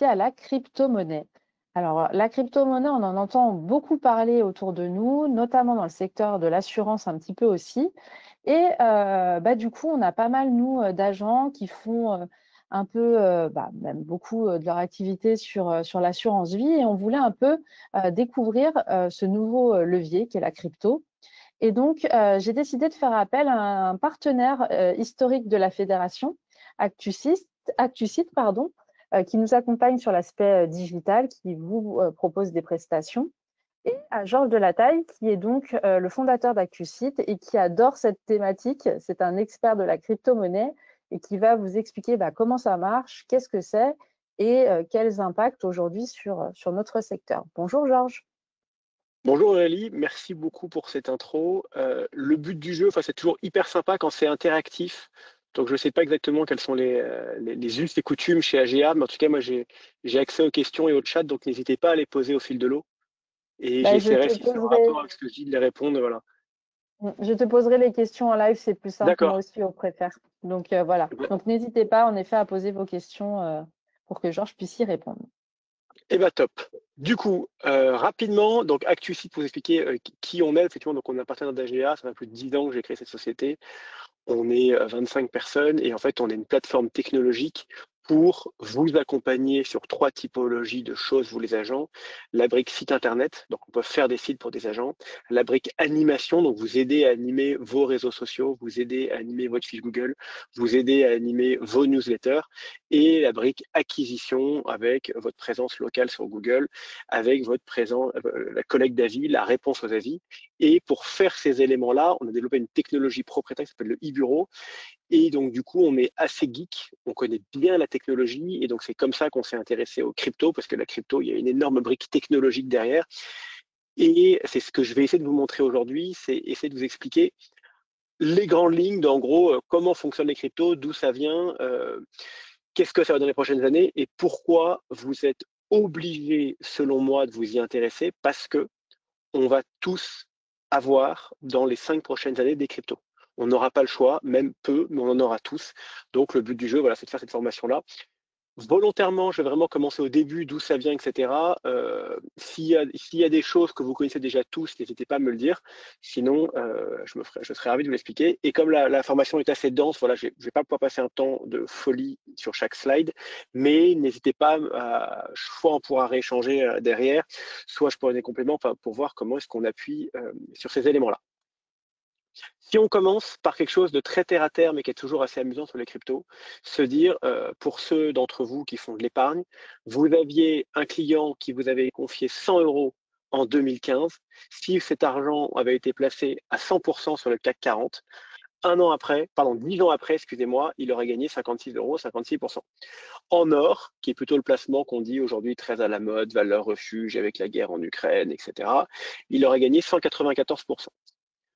À la crypto-monnaie. Alors, la crypto-monnaie, on en entend beaucoup parler autour de nous, notamment dans le secteur de l'assurance un petit peu aussi. Et du coup, on a pas mal, nous, d'agents qui font un peu, même beaucoup de leur activité sur l'assurance vie. Et on voulait un peu découvrir ce nouveau levier qui est la crypto. Et donc, j'ai décidé de faire appel à un partenaire historique de la fédération, Actucite, pardon, qui nous accompagne sur l'aspect digital, qui vous propose des prestations, et à Georges Delataille, qui est donc le fondateur d'Actucite et qui adore cette thématique. C'est un expert de la crypto-monnaie et qui va vous expliquer comment ça marche, qu'est-ce que c'est et quels impacts aujourd'hui sur notre secteur. Bonjour Georges. Bonjour Aurélie, merci beaucoup pour cette intro. Le but du jeu, c'est toujours hyper sympa quand c'est interactif. Donc je ne sais pas exactement quels sont les us et coutumes chez AGA, mais en tout cas moi j'ai accès aux questions et au chat, donc n'hésitez pas à les poser au fil de l'eau. Et Je j'essaierai, te si c'est en rapport poserai avec ce que je dis, de les répondre. Voilà. Je te poserai les questions en live, c'est plus simple, moi D'accord. aussi, on préfère. Donc voilà. Eh ben, Donc n'hésitez pas en effet à poser vos questions pour que Georges puisse y répondre. top. Du coup, rapidement, donc ActuSite pour vous expliquer qui on est. Effectivement, donc on est un partenaire d'AGA, ça fait plus de 10 ans que j'ai créé cette société. On est 25 personnes et en fait, on est une plateforme technologique pour vous accompagner sur 3 typologies de choses, vous les agents. La brique site internet, donc on peut faire des sites pour des agents. La brique animation, donc vous aider à animer vos réseaux sociaux, vous aider à animer votre fiche Google, vous aider à animer vos newsletters. Et la brique acquisition avec votre présence locale sur Google, avec votre présence, la collecte d'avis, la réponse aux avis. Et pour faire ces éléments-là, on a développé une technologie propriétaire qui s'appelle le e-bureau. Et donc, du coup, on est assez geek, on connaît bien la technologie. Et donc, c'est comme ça qu'on s'est intéressé aux crypto, parce que la crypto, il y a une énorme brique technologique derrière. Et c'est ce que je vais essayer de vous montrer aujourd'hui, c'est essayer de vous expliquer les grandes lignes d'en gros comment fonctionnent les cryptos, d'où ça vient, qu'est-ce que ça va dans les prochaines années et pourquoi vous êtes obligé, selon moi, de vous y intéresser parce que on va tous avoir dans les 5 prochaines années des cryptos. On n'aura pas le choix, même peu, mais on en aura tous. Donc le but du jeu, voilà, c'est de faire cette formation-là. Volontairement, je vais vraiment commencer au début, d'où ça vient, etc. S'il y a des choses que vous connaissez déjà tous, n'hésitez pas à me le dire. Sinon, je serais ravi de vous l'expliquer. Et comme la formation est assez dense, voilà, je ne vais pas pouvoir passer un temps de folie sur chaque slide, mais n'hésitez pas, soit on pourra rééchanger derrière, soit je pourrai des compléments pour voir comment est-ce qu'on appuie sur ces éléments-là. Si on commence par quelque chose de très terre à terre, mais qui est toujours assez amusant sur les cryptos, se dire, pour ceux d'entre vous qui font de l'épargne, vous aviez un client qui vous avait confié 100 euros en 2015. Si cet argent avait été placé à 100% sur le CAC 40, 10 ans après, excusez-moi, il aurait gagné 56 euros, 56%. En or, qui est plutôt le placement qu'on dit aujourd'hui très à la mode, valeur refuge avec la guerre en Ukraine, etc., il aurait gagné 194%.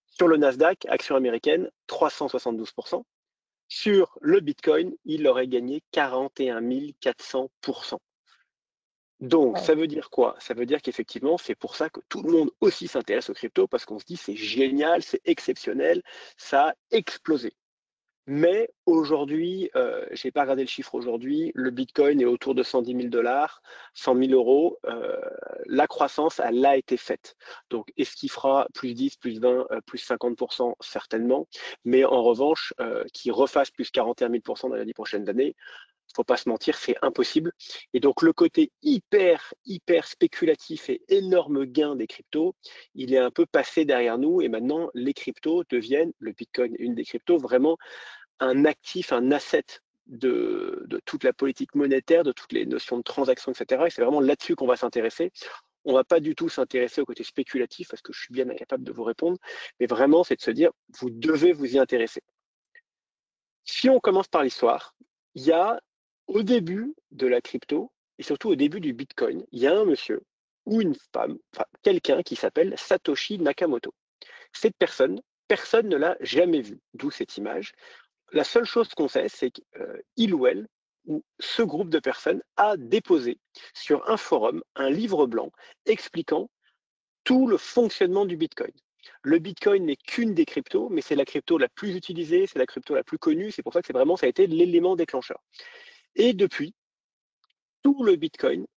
Sur le Nasdaq, action américaine, 372%. Sur le Bitcoin, il aurait gagné 41 400%. Donc, Wow. ça veut dire quoi? Ça veut dire qu'effectivement, c'est pour ça que tout le monde aussi s'intéresse aux cryptos, parce qu'on se dit c'est génial, c'est exceptionnel, ça a explosé. Mais aujourd'hui, je n'ai pas regardé le chiffre aujourd'hui, le Bitcoin est autour de 110 000 dollars, 100 000 euros. La croissance, elle a été faite. Donc, est-ce qu'il fera plus 10, plus 20, plus 50%? Certainement. Mais en revanche, qu'il refasse plus 41 000% dans les 10 prochaines années, faut pas se mentir, c'est impossible. Et donc, le côté hyper spéculatif et énorme gain des cryptos, il est un peu passé derrière nous. Et maintenant, les cryptos deviennent, le Bitcoin est une des cryptos, vraiment un actif, un asset de toute la politique monétaire, de toutes les notions de transactions, etc. Et c'est vraiment là-dessus qu'on va s'intéresser. On ne va pas du tout s'intéresser au côté spéculatif, parce que je suis bien incapable de vous répondre, mais vraiment, c'est de se dire, vous devez vous y intéresser. Si on commence par l'histoire, il y a au début de la crypto, et surtout au début du Bitcoin, il y a un monsieur ou une femme, enfin quelqu'un qui s'appelle Satoshi Nakamoto. Cette personne, personne ne l'a jamais vue, d'où cette image. La seule chose qu'on sait, c'est qu'il ou elle, ou ce groupe de personnes, a déposé sur un forum un livre blanc expliquant tout le fonctionnement du Bitcoin. Le Bitcoin n'est qu'une des cryptos, mais c'est la crypto la plus utilisée, c'est la crypto la plus connue, c'est pour ça que ça a été l'élément déclencheur. Et depuis, tout le Bitcoin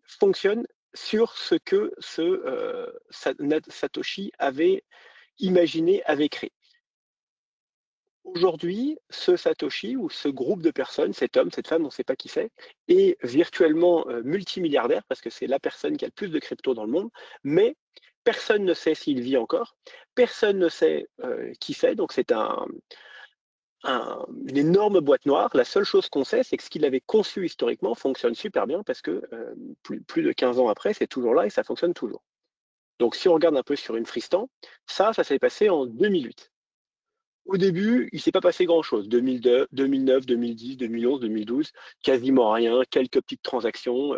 fonctionne sur ce que Satoshi avait imaginé, avait créé. Aujourd'hui, ce Satoshi ou ce groupe de personnes, cet homme, cette femme, on ne sait pas qui c'est, est virtuellement multimilliardaire parce que c'est la personne qui a le plus de crypto dans le monde, mais personne ne sait s'il vit encore, personne ne sait qui c'est, donc c'est une énorme boîte noire. La seule chose qu'on sait, c'est que ce qu'il avait conçu historiquement fonctionne super bien parce que plus de 15 ans après, c'est toujours là et ça fonctionne toujours. Donc si on regarde un peu sur une Fristan, ça s'est passé en 2008. Au début, il ne s'est pas passé grand-chose. 2002, 2009, 2010, 2011, 2012, quasiment rien, quelques petites transactions,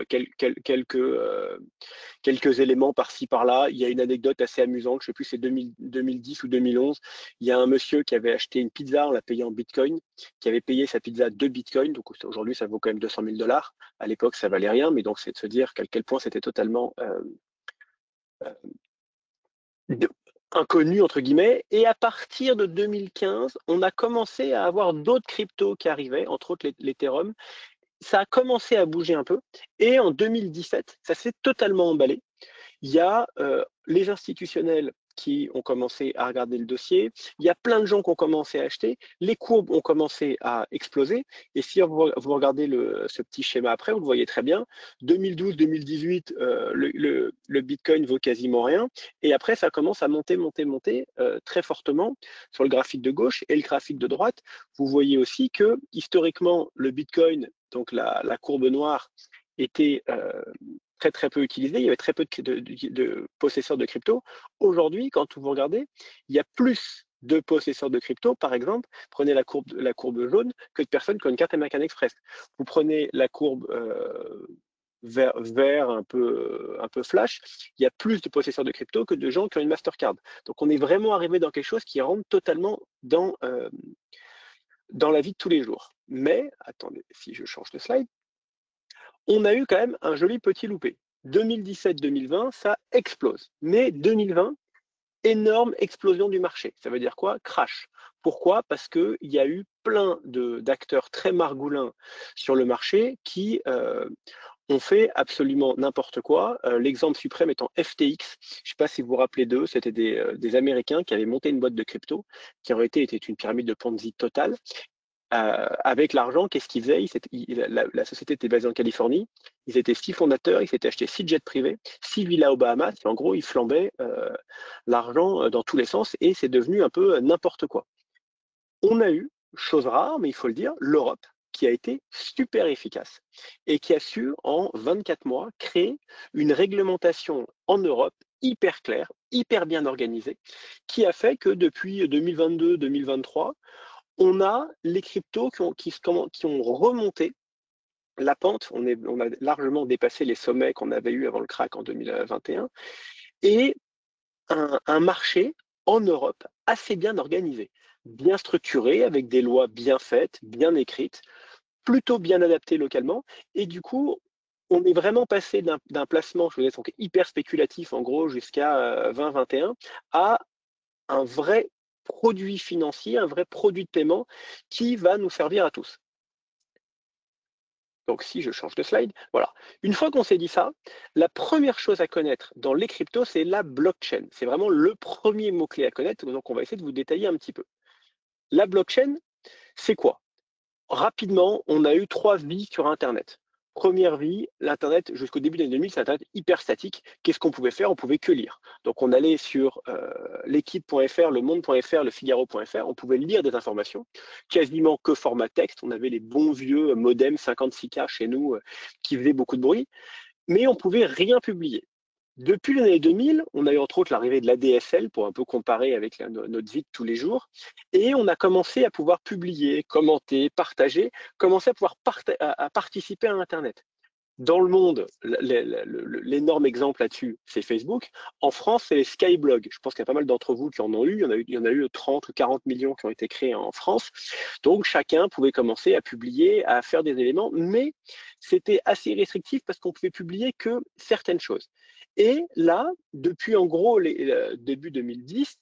quelques éléments par-ci, par-là. Il y a une anecdote assez amusante, je ne sais plus, c'est 2010 ou 2011. Il y a un monsieur qui avait acheté une pizza, on l'a payé en Bitcoin, qui avait payé sa pizza 2 Bitcoins, donc aujourd'hui ça vaut quand même 200 000 $. À l'époque, ça valait rien, mais donc c'est de se dire à quel point c'était totalement inconnu, entre guillemets. Et à partir de 2015, on a commencé à avoir d'autres cryptos qui arrivaient, entre autres l'Ethereum. Ça a commencé à bouger un peu. Et en 2017, ça s'est totalement emballé. Il y a les institutionnels qui ont commencé à regarder le dossier, il y a plein de gens qui ont commencé à acheter, les courbes ont commencé à exploser, et si vous regardez ce petit schéma après, vous le voyez très bien, 2012-2018, le Bitcoin vaut quasiment rien, et après ça commence à monter très fortement sur le graphique de gauche et le graphique de droite. Vous voyez aussi que historiquement, le Bitcoin, donc la courbe noire, était très peu utilisé, il y avait très peu de possesseurs de crypto. Aujourd'hui, quand vous regardez, il y a plus de possesseurs de crypto, par exemple, prenez la courbe jaune, que de personnes qui ont une carte American Express. Vous prenez la courbe vert un peu flash, il y a plus de possesseurs de crypto que de gens qui ont une Mastercard. Donc on est vraiment arrivé dans quelque chose qui rentre totalement dans la vie de tous les jours. Mais, attendez, si je change de slide, on a eu quand même un joli petit loupé. 2017-2020, ça explose. Mais 2020, énorme explosion du marché. Ça veut dire quoi? Crash. Pourquoi? Parce qu'il y a eu plein d'acteurs très margoulins sur le marché qui ont fait absolument n'importe quoi. L'exemple suprême étant FTX. Je ne sais pas si vous vous rappelez d'eux, c'était des Américains qui avaient monté une boîte de crypto qui en réalité était une pyramide de Ponzi totale. Avec l'argent, qu'est-ce qu'ils faisaient? La société était basée en Californie. Ils étaient 6 fondateurs, ils s'étaient achetés 6 jets privés, 6 villas aux Bahamas. Et en gros, ils flambaient l'argent dans tous les sens et c'est devenu un peu n'importe quoi. On a eu, chose rare, mais il faut le dire, l'Europe qui a été super efficace et qui a su, en 24 mois, créer une réglementation en Europe hyper claire, hyper bien organisée, qui a fait que depuis 2022-2023, on a les cryptos qui ont remonté la pente. On a largement dépassé les sommets qu'on avait eus avant le crack en 2021 et un marché en Europe assez bien organisé, bien structuré, avec des lois bien faites, bien écrites, plutôt bien adaptées localement. Et du coup, on est vraiment passé d'un placement, je vous disais, donc hyper spéculatif, en gros, jusqu'à 2021, à un vrai produit financier, un vrai produit de paiement qui va nous servir à tous. Donc si je change de slide, voilà. Une fois qu'on s'est dit ça, la première chose à connaître dans les cryptos, c'est la blockchain. C'est vraiment le premier mot-clé à connaître, donc on va essayer de vous détailler un petit peu. La blockchain, c'est quoi? Rapidement, on a eu 3 vies sur Internet. Première vie, l'Internet, jusqu'au début des années 2000, c'est Internet hyper statique. Qu'est-ce qu'on pouvait faire? On pouvait que lire. Donc, on allait sur l'équipe.fr, le monde.fr, le figaro.fr, on pouvait lire des informations, quasiment que format texte. On avait les bons vieux modems 56K chez nous qui faisaient beaucoup de bruit, mais on pouvait rien publier. Depuis les années 2000, on a eu entre autres l'arrivée de l'ADSL pour un peu comparer avec notre vie de tous les jours. Et on a commencé à pouvoir publier, commenter, partager, commencer à pouvoir à participer à Internet. Dans le monde, l'énorme exemple là-dessus, c'est Facebook. En France, c'est les Skyblogs. Je pense qu'il y a pas mal d'entre vous qui en ont eu. Il y en a eu 30 ou 40 millions qui ont été créés en France. Donc, chacun pouvait commencer à publier, à faire des éléments, mais c'était assez restrictif parce qu'on pouvait publier que certaines choses. Et là, depuis en gros début 2010,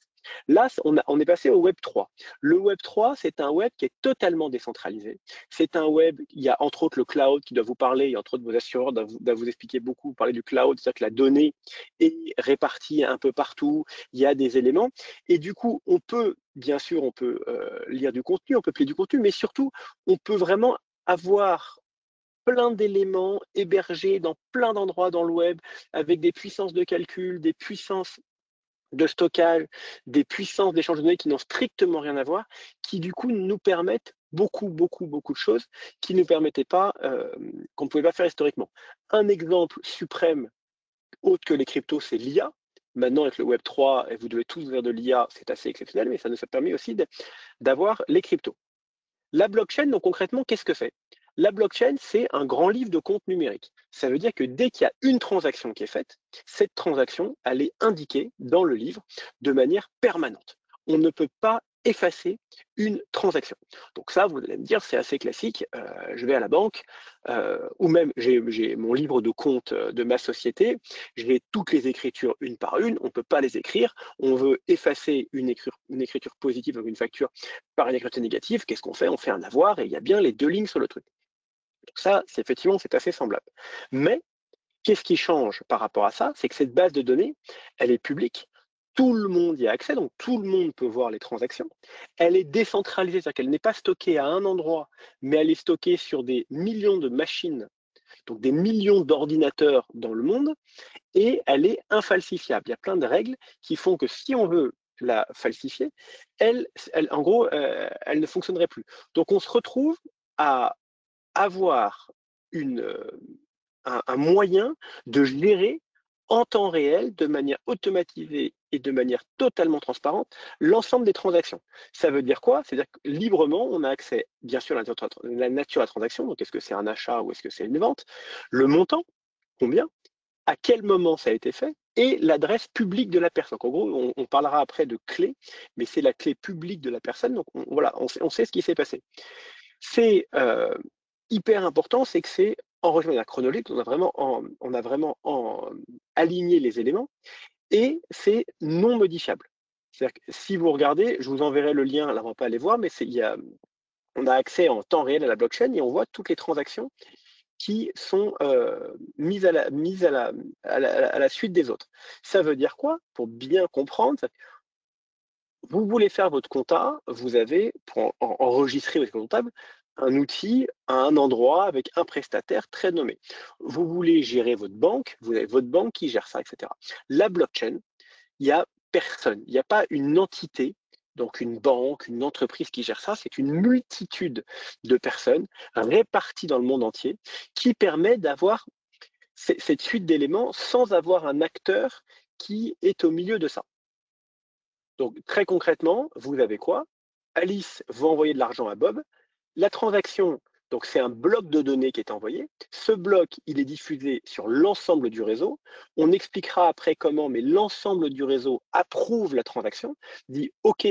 Là, on est passé au Web 3. Le Web 3, c'est un web qui est totalement décentralisé. C'est un web, il y a entre autres le cloud qui doit vous parler, il y a entre autres vos assureurs doivent vous expliquer beaucoup, parler du cloud, c'est-à-dire que la donnée est répartie un peu partout, il y a des éléments. Et du coup, on peut, bien sûr, on peut lire du contenu, on peut plier du contenu, mais surtout, on peut vraiment avoir plein d'éléments hébergés dans plein d'endroits dans le web, avec des puissances de calcul, des puissances de stockage, des puissances d'échange de données qui n'ont strictement rien à voir, qui du coup nous permettent beaucoup de choses qui ne permettaient pas, qu'on ne pouvait pas faire historiquement. Un exemple suprême, autre que les cryptos, c'est l'IA. Maintenant, avec le Web 3, et vous devez tous faire de l'IA, c'est assez exceptionnel, mais ça nous a permis aussi d'avoir les cryptos. La blockchain, donc concrètement, qu'est-ce que c'est? La blockchain, c'est un grand livre de compte numérique. Ça veut dire que dès qu'il y a une transaction qui est faite, cette transaction, elle est indiquée dans le livre de manière permanente. On ne peut pas effacer une transaction. Donc ça, vous allez me dire, c'est assez classique. Je vais à la banque, ou même j'ai mon livre de compte de ma société, j'ai toutes les écritures une par une, on ne peut pas les écrire. On veut effacer une écriture positive, donc une facture, par une écriture négative. Qu'est-ce qu'on fait? On fait un avoir et il y a bien les deux lignes sur le truc. Donc ça, effectivement, c'est assez semblable. Mais qu'est-ce qui change par rapport à ça? C'est que cette base de données, elle est publique. Tout le monde y a accès, donc tout le monde peut voir les transactions. Elle est décentralisée, c'est-à-dire qu'elle n'est pas stockée à un endroit, mais elle est stockée sur des millions de machines, donc des millions d'ordinateurs dans le monde, et elle est infalsifiable. Il y a plein de règles qui font que si on veut la falsifier, en gros, elle ne fonctionnerait plus. Donc on se retrouve à avoir un moyen de gérer en temps réel, de manière automatisée et de manière totalement transparente, l'ensemble des transactions. Ça veut dire quoi? C'est-à-dire que librement, on a accès, bien sûr, à la nature de la transaction, donc est-ce que c'est un achat ou est-ce que c'est une vente, le montant, combien, à quel moment ça a été fait, et l'adresse publique de la personne. Donc, en gros, on parlera après de clé, mais c'est la clé publique de la personne, donc voilà, on sait ce qui s'est passé. C'est hyper important, c'est que c'est enregistré de manière chronologique, on a vraiment aligné les éléments, et c'est non modifiable. C'est-à-dire que si vous regardez, je vous enverrai le lien, là on va pas aller voir, mais on a accès en temps réel à la blockchain et on voit toutes les transactions qui sont mises à la suite des autres. Ça veut dire quoi? Pour bien comprendre, vous voulez faire votre compta, vous avez, pour enregistrer votre comptable, un outil à un endroit avec un prestataire très nommé. Vous voulez gérer votre banque, vous avez votre banque qui gère ça, etc. La blockchain, il n'y a personne, il n'y a pas une entité, donc une banque, une entreprise qui gère ça, c'est une multitude de personnes réparties dans le monde entier qui permet d'avoir cette suite d'éléments sans avoir un acteur qui est au milieu de ça. Donc, très concrètement, vous avez quoi? Alice va envoyer de l'argent à Bob. La transaction, donc c'est un bloc de données qui est envoyé. Ce bloc, il est diffusé sur l'ensemble du réseau. On expliquera après comment, mais l'ensemble du réseau approuve la transaction, dit OK,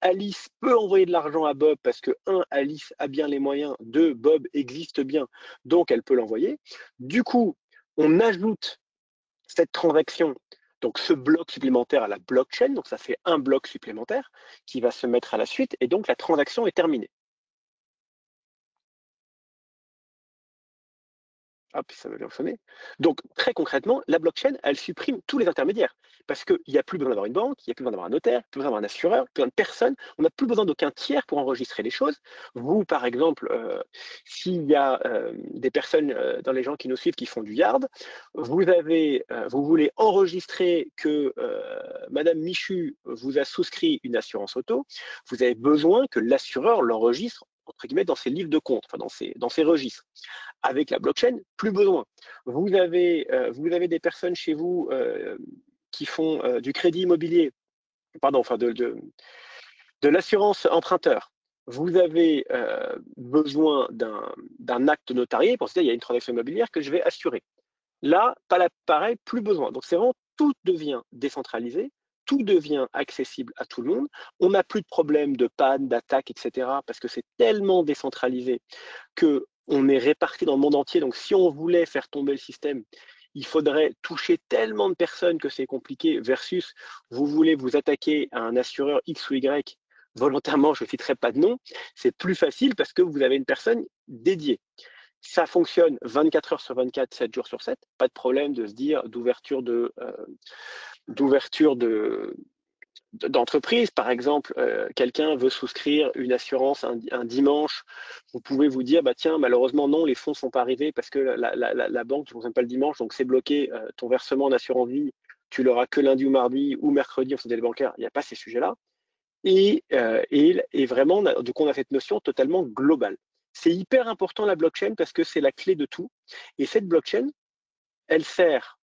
Alice peut envoyer de l'argent à Bob parce que, un, Alice a bien les moyens, deux, Bob existe bien, donc elle peut l'envoyer. Du coup, on ajoute cette transaction, donc ce bloc supplémentaire à la blockchain, donc ça fait un bloc supplémentaire qui va se mettre à la suite, et donc la transaction est terminée. Hop, ça va bien fonctionner. Donc, très concrètement, la blockchain, elle supprime tous les intermédiaires. Parce qu'il n'y a plus besoin d'avoir une banque, il n'y a plus besoin d'avoir un notaire, plus besoin d'avoir un assureur, plus besoin de personne. On n'a plus besoin d'aucun tiers pour enregistrer les choses. Vous, par exemple, s'il y a des personnes dans les gens qui nous suivent qui font du yard, vous voulez enregistrer que Madame Michu vous a souscrit une assurance auto, vous avez besoin que l'assureur l'enregistre entre guillemets dans ses livres de compte, enfin dans ses registres. Avec la blockchain, plus besoin. Vous avez des personnes chez vous qui font du crédit immobilier, pardon, enfin de l'assurance emprunteur. Vous avez besoin d'un acte notarié pour se dire il y a une transaction immobilière que je vais assurer. Là, pas pareil, plus besoin. Donc c'est vraiment tout devient décentralisé, tout devient accessible à tout le monde. On n'a plus de problème de panne, d'attaque, etc. parce que c'est tellement décentralisé que on est répartis dans le monde entier. Donc, si on voulait faire tomber le système, il faudrait toucher tellement de personnes que c'est compliqué, versus vous voulez vous attaquer à un assureur X ou Y, volontairement, je ne citerai pas de nom, c'est plus facile parce que vous avez une personne dédiée. Ça fonctionne 24 heures sur 24, 7 jours sur 7, pas de problème de se dire d'ouverture d'entreprise. Par exemple, quelqu'un veut souscrire une assurance un dimanche, vous pouvez vous dire, bah tiens, malheureusement non, les fonds ne sont pas arrivés parce que la banque ne fonctionne pas le dimanche, donc c'est bloqué, ton versement en assurance vie, tu l'auras que lundi ou mardi ou mercredi en société bancaire, il n'y a pas ces sujets-là. Et vraiment, du coup, on a cette notion totalement globale. C'est hyper important la blockchain parce que c'est la clé de tout. Et cette blockchain, elle sert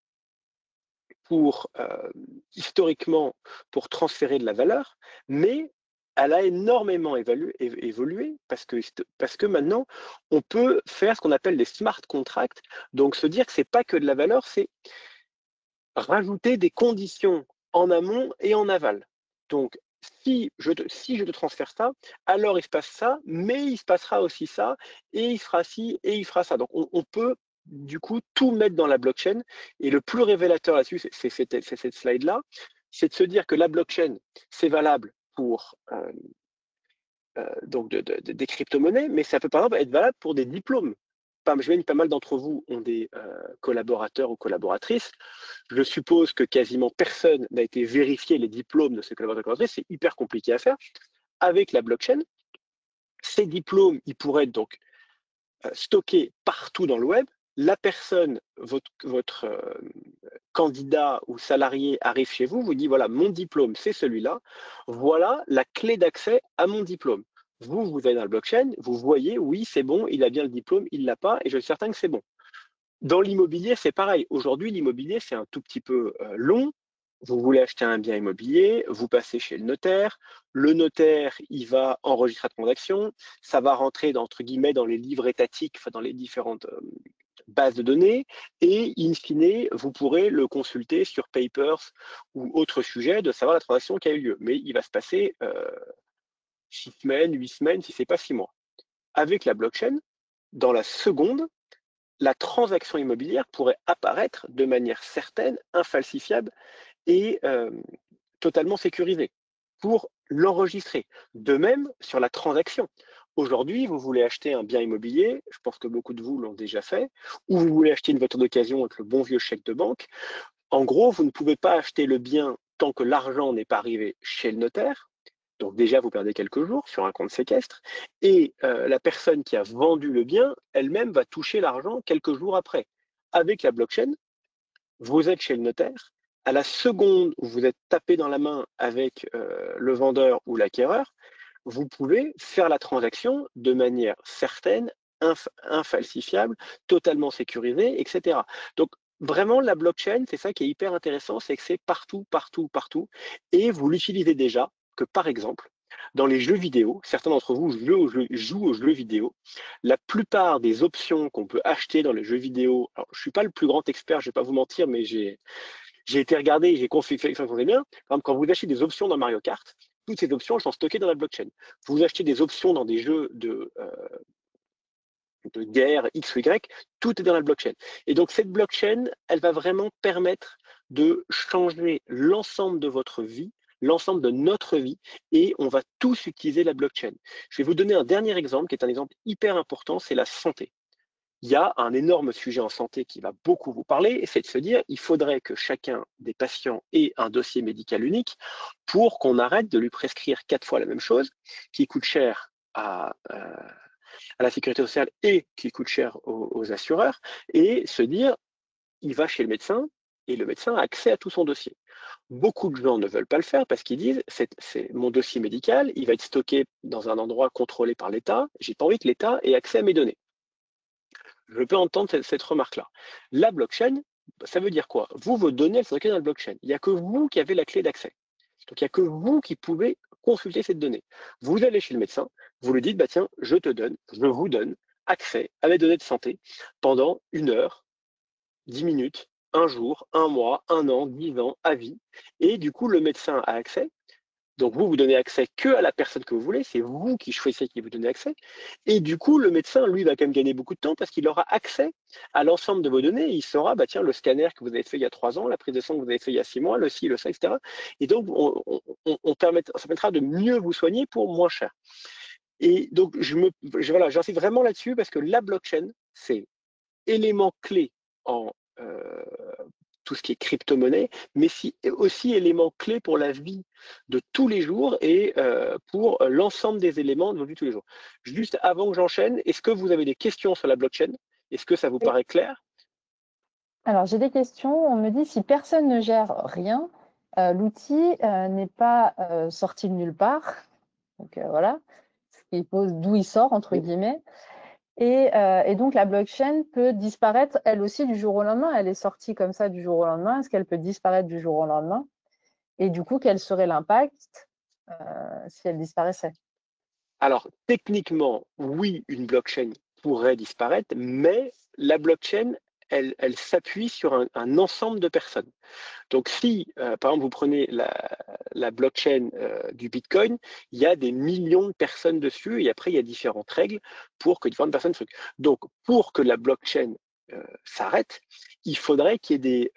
historiquement pour transférer de la valeur, mais elle a énormément évolué parce que maintenant, on peut faire ce qu'on appelle des smart contracts, donc se dire que ce n'est pas que de la valeur, c'est rajouter des conditions en amont et en aval. Donc, si je te transfère ça, alors il se passe ça, mais il se passera aussi ça, et il fera ci, et il fera ça. Donc, on peut du coup tout mettre dans la blockchain. Et le plus révélateur là-dessus, c'est cette slide-là, c'est de se dire que la blockchain, c'est valable pour donc des crypto-monnaies, mais ça peut par exemple être valable pour des diplômes. J'imagine pas mal d'entre vous ont des collaborateurs ou collaboratrices. Je suppose que quasiment personne n'a été vérifié les diplômes de ces collaborateurs et collaboratrices. C'est hyper compliqué à faire. Avec la blockchain, ces diplômes, ils pourraient être donc stockés partout dans le web. La personne, votre candidat ou salarié arrive chez vous, vous dit voilà, mon diplôme, c'est celui-là. Voilà la clé d'accès à mon diplôme. Vous allez dans la blockchain, vous voyez, oui, c'est bon, il a bien le diplôme, il ne l'a pas, et je suis certain que c'est bon. Dans l'immobilier, c'est pareil. Aujourd'hui, l'immobilier, c'est un tout petit peu long. Vous voulez acheter un bien immobilier, vous passez chez le notaire, il va enregistrer la transaction, ça va rentrer entre guillemets dans les livres étatiques, enfin, dans les différentes bases de données, et in fine, vous pourrez le consulter sur Papers ou autre sujet de savoir la transaction qui a eu lieu. Mais il va se passer 6 semaines, 8 semaines, si ce n'est pas 6 mois. Avec la blockchain, dans la seconde, la transaction immobilière pourrait apparaître de manière certaine, infalsifiable et totalement sécurisée pour l'enregistrer. De même, sur la transaction. Aujourd'hui, vous voulez acheter un bien immobilier, je pense que beaucoup de vous l'ont déjà fait, ou vous voulez acheter une voiture d'occasion avec le bon vieux chèque de banque. En gros, vous ne pouvez pas acheter le bien tant que l'argent n'est pas arrivé chez le notaire. Donc déjà, vous perdez quelques jours sur un compte séquestre. Et la personne qui a vendu le bien, elle-même va toucher l'argent quelques jours après. Avec la blockchain, vous êtes chez le notaire. À la seconde où vous êtes tapé dans la main avec le vendeur ou l'acquéreur, vous pouvez faire la transaction de manière certaine, infalsifiable, totalement sécurisée, etc. Donc, vraiment, la blockchain, c'est ça qui est hyper intéressant, c'est que c'est partout, partout, partout. Et vous l'utilisez déjà, que par exemple, dans les jeux vidéo, certains d'entre vous jouent aux jeux vidéo. La plupart des options qu'on peut acheter dans les jeux vidéo, alors, je ne suis pas le plus grand expert, je ne vais pas vous mentir, mais j'ai été regardé, j'ai configuré ça bien. Par exemple, quand vous achetez des options dans Mario Kart, toutes ces options sont stockées dans la blockchain. Vous achetez des options dans des jeux de guerre X ou Y, tout est dans la blockchain. Et donc, cette blockchain, elle va vraiment permettre de changer l'ensemble de votre vie, l'ensemble de notre vie, et on va tous utiliser la blockchain. Je vais vous donner un dernier exemple, qui est un exemple hyper important, c'est la santé. Il y a un énorme sujet en santé qui va beaucoup vous parler, c'est de se dire il faudrait que chacun des patients ait un dossier médical unique pour qu'on arrête de lui prescrire 4 fois la même chose, qui coûte cher à la sécurité sociale et qui coûte cher aux assureurs, et se dire il va chez le médecin et le médecin a accès à tout son dossier. Beaucoup de gens ne veulent pas le faire parce qu'ils disent c'est mon dossier médical, il va être stocké dans un endroit contrôlé par l'État, j'ai pas envie que l'État ait accès à mes données. Je peux entendre cette remarque-là. La blockchain, ça veut dire quoi? Vos données, elles sont stockées dans la blockchain. Il n'y a que vous qui avez la clé d'accès. Donc, il n'y a que vous qui pouvez consulter cette donnée. Vous allez chez le médecin, vous lui dites, bah, tiens, je vous donne accès à mes données de santé pendant 1 heure, 10 minutes, un jour, un mois, un an, 10 ans, à vie. Et du coup, le médecin a accès. Donc vous donnez accès que à la personne que vous voulez, c'est vous qui choisissez qui vous donnez accès. Et du coup, le médecin, lui, va quand même gagner beaucoup de temps parce qu'il aura accès à l'ensemble de vos données. Et il saura, bah, tiens, le scanner que vous avez fait il y a 3 ans, la prise de sang que vous avez fait il y a 6 mois, le ci, le ça, etc. Et donc, ça permettra de mieux vous soigner pour moins cher. Et donc, voilà, j'insiste vraiment là-dessus parce que la blockchain, c'est élément clé en tout ce qui est crypto-monnaie, mais aussi élément clé pour la vie de tous les jours et pour l'ensemble des éléments de vos vies de tous les jours. Juste avant que j'enchaîne, est-ce que vous avez des questions sur la blockchain? Est-ce que ça vous Oui. paraît clair? Alors, j'ai des questions. On me dit si personne ne gère rien, l'outil n'est pas sorti de nulle part. Donc voilà, ce qui pose d'où il sort, entre guillemets. Et donc, la blockchain peut disparaître, elle aussi, du jour au lendemain. Elle est sortie comme ça du jour au lendemain. Est-ce qu'elle peut disparaître du jour au lendemain? Et du coup, quel serait l'impact si elle disparaissait? Alors, techniquement, oui, une blockchain pourrait disparaître, mais la blockchain, elle s'appuie sur un ensemble de personnes. Donc, si, par exemple, vous prenez la blockchain du Bitcoin, il y a des millions de personnes dessus et après, il y a différentes règles pour que différentes personnes truc. Donc, pour que la blockchain s'arrête, il faudrait qu'il y ait des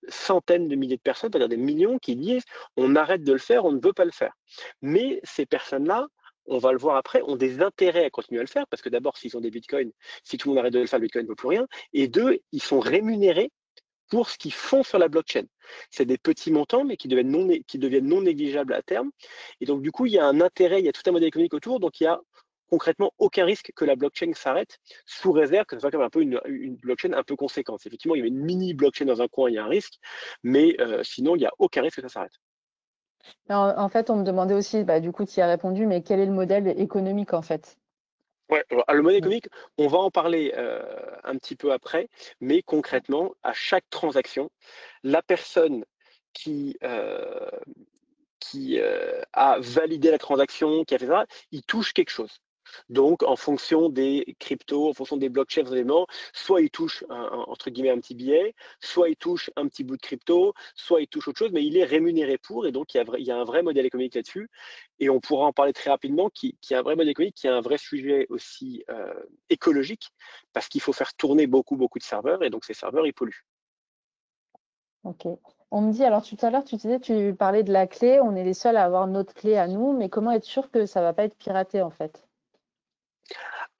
centaines de milliers de personnes, c'est-à-dire des millions, qui disent on arrête de le faire, on ne veut pas le faire. Mais ces personnes-là, on va le voir après, ont des intérêts à continuer à le faire parce que d'abord, s'ils ont des bitcoins, si tout le monde arrête de le faire, le bitcoin ne vaut plus rien. Et deux, ils sont rémunérés pour ce qu'ils font sur la blockchain. C'est des petits montants, mais qui deviennent non négligeables à terme. Et donc, du coup, il y a un intérêt, il y a tout un modèle économique autour, donc il y a concrètement aucun risque que la blockchain s'arrête, sous réserve que ce soit comme un peu une blockchain un peu conséquente. Effectivement, il y a une mini blockchain dans un coin, il y a un risque, mais sinon, il n'y a aucun risque que ça s'arrête. En fait, on me demandait aussi, bah, du coup, tu y as répondu, mais quel est le modèle économique en fait? Ouais, alors, le modèle Mm. économique, on va en parler un petit peu après, mais concrètement, à chaque transaction, la personne qui, euh, qui a validé la transaction, qui a fait ça, il touche quelque chose. Donc, en fonction des cryptos, en fonction des blockchains, éléments, soit il touche entre guillemets un petit billet, soit il touche un petit bout de crypto, soit il touche autre chose, mais il est rémunéré pour, et donc il y a un vrai modèle économique là-dessus. Et on pourra en parler très rapidement, qui est un vrai modèle économique, qui est un vrai sujet aussi écologique, parce qu'il faut faire tourner beaucoup de serveurs, et donc ces serveurs, ils polluent. Ok. On me dit, alors tout à l'heure, tu disais, tu parlais de la clé, on est les seuls à avoir notre clé à nous, mais comment être sûr que ça va pas être piraté en fait?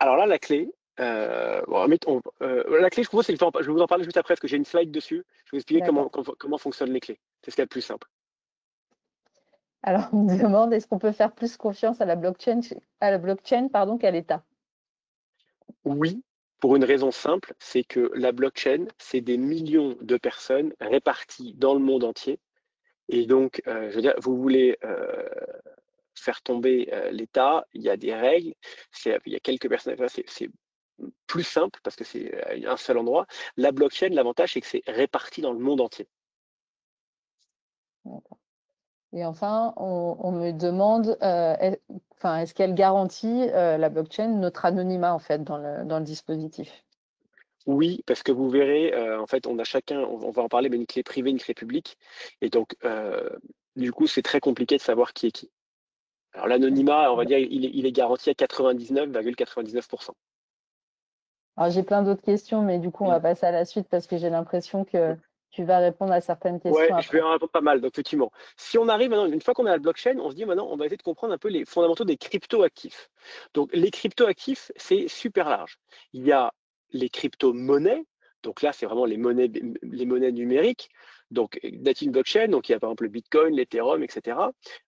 Alors là, la clé, la clé, je propose, je vais vous en parler juste après parce que j'ai une slide dessus. Je vais vous expliquer D'accord. comment fonctionnent les clés. C'est ce qu'il y a de plus simple. Alors, on me demande, est-ce qu'on peut faire plus confiance à la blockchain, pardon, qu'à l'État? Oui, pour une raison simple, c'est que la blockchain, c'est des millions de personnes réparties dans le monde entier. Et donc, je veux dire, vous voulez faire tomber l'État, il y a des règles, il y a quelques personnes, c'est plus simple parce que c'est un seul endroit. La blockchain, l'avantage, c'est que c'est réparti dans le monde entier. D'accord. Et enfin, on me demande, enfin, est-ce qu'elle garantit, la blockchain, notre anonymat en fait dans le dispositif? Oui, parce que vous verrez, en fait, on a chacun, on va en parler, mais une clé privée, une clé publique. Et donc, du coup, c'est très compliqué de savoir qui est qui. Alors, l'anonymat, on va dire, il est garanti à 99,99%. Alors, j'ai plein d'autres questions, mais du coup, on va passer à la suite parce que j'ai l'impression que tu vas répondre à certaines Ouais, questions je vais après. en répondre pas mal. Donc, effectivement, si on arrive maintenant, une fois qu'on a la blockchain, on se dit maintenant, on va essayer de comprendre un peu les fondamentaux des crypto-actifs. Donc, les crypto-actifs, c'est super large. Il y a les crypto-monnaies. Donc là, c'est vraiment les monnaies numériques. Donc, native une blockchain. Donc, il y a par exemple le Bitcoin, l'Ethereum, etc.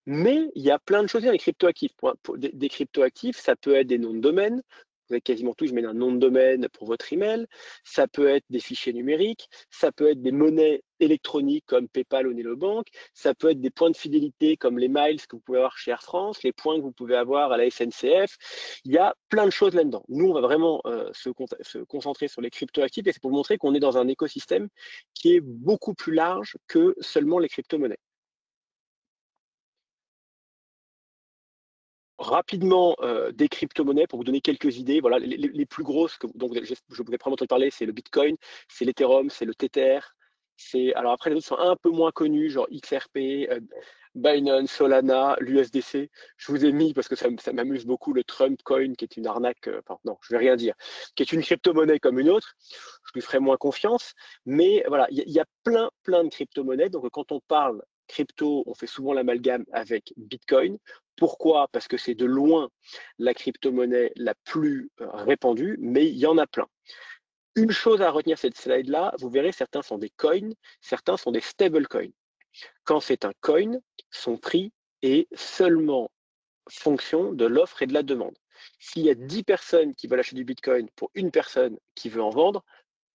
Mais il y a plein de choses dans les crypto-actifs. Des crypto-actifs, ça peut être des noms de domaine. Vous avez quasiment tous, je mets un nom de domaine pour votre email. Ça peut être des fichiers numériques. Ça peut être des monnaies électroniques comme PayPal ou Nelobank. Ça peut être des points de fidélité comme les miles que vous pouvez avoir chez Air France, les points que vous pouvez avoir à la SNCF. Il y a plein de choses là-dedans. Nous, on va vraiment se concentrer sur les crypto-actifs et c'est pour montrer qu'on est dans un écosystème qui est beaucoup plus large que seulement les crypto-monnaies. Rapidement, des crypto-monnaies pour vous donner quelques idées. Voilà, les plus grosses dont je vous ai probablement entendu parler, c'est le Bitcoin, c'est l'Ethereum, c'est le Tether, Alors après, les autres sont un peu moins connus, genre XRP, Binance, Solana, l'USDC. Je vous ai mis, parce que ça m'amuse beaucoup, le Trump Coin, qui est une arnaque, enfin non, je vais rien dire, qui est une crypto-monnaie comme une autre. Je lui ferai moins confiance. Mais voilà, il y a plein de crypto-monnaies. Donc quand on parle crypto, on fait souvent l'amalgame avec Bitcoin. Pourquoi? Parce que c'est de loin la crypto-monnaie la plus répandue, mais il y en a plein. Une chose à retenir cette slide-là, vous verrez, certains sont des coins, certains sont des stablecoins. Quand c'est un coin, son prix est seulement fonction de l'offre et de la demande. S'il y a 10 personnes qui veulent acheter du Bitcoin pour une personne qui veut en vendre,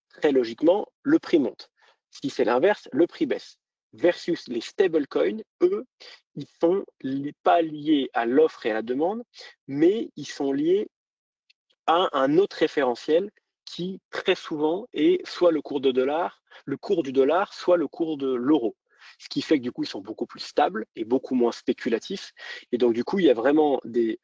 très logiquement, le prix monte. Si c'est l'inverse, le prix baisse. Versus les stablecoins, eux, ils sont pas liés à l'offre et à la demande, mais ils sont liés à un autre référentiel qui très souvent est soit le cours du dollar, soit le cours de l'euro. Ce qui fait que du coup, ils sont beaucoup plus stables et beaucoup moins spéculatifs. Et donc, du coup, il y a vraiment des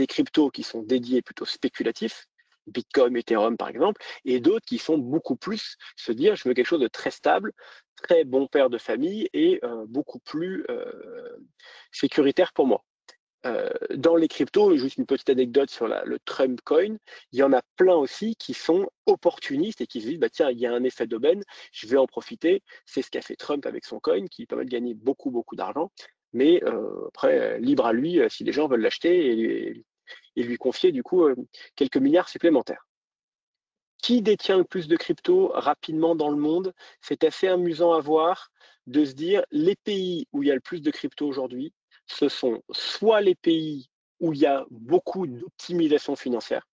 cryptos qui sont dédiés plutôt spéculatifs, Bitcoin, Ethereum par exemple, et d'autres qui sont beaucoup plus se dire je veux quelque chose de très stable, très bon père de famille et beaucoup plus sécuritaire pour moi. Dans les cryptos, juste une petite anecdote sur le Trump Coin, il y en a plein aussi qui sont opportunistes et qui se disent bah tiens, il y a un effet d'aubaine, je vais en profiter. C'est ce qu'a fait Trump avec son coin, qui permet de gagner beaucoup d'argent. Mais après, libre à lui si les gens veulent l'acheter et lui confier du coup quelques milliards supplémentaires. Qui détient le plus de crypto rapidement dans le monde? C'est assez amusant à voir de se dire les pays où il y a le plus de crypto aujourd'hui, ce sont soit les pays où il y a beaucoup d'optimisation financière,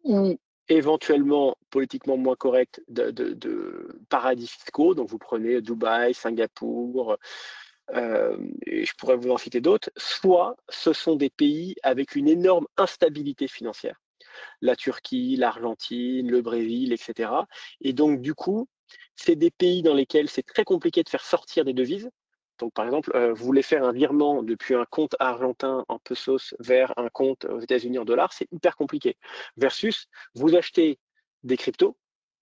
ou éventuellement politiquement moins correct de paradis fiscaux. Donc vous prenez Dubaï, Singapour, et je pourrais vous en citer d'autres, soit ce sont des pays avec une énorme instabilité financière, la Turquie, l'Argentine, le Brésil, etc. Et donc, du coup, c'est des pays dans lesquels c'est très compliqué de faire sortir des devises. Donc, par exemple, vous voulez faire un virement depuis un compte argentin en pesos vers un compte aux États-Unis en dollars, c'est hyper compliqué. Versus, vous achetez des cryptos,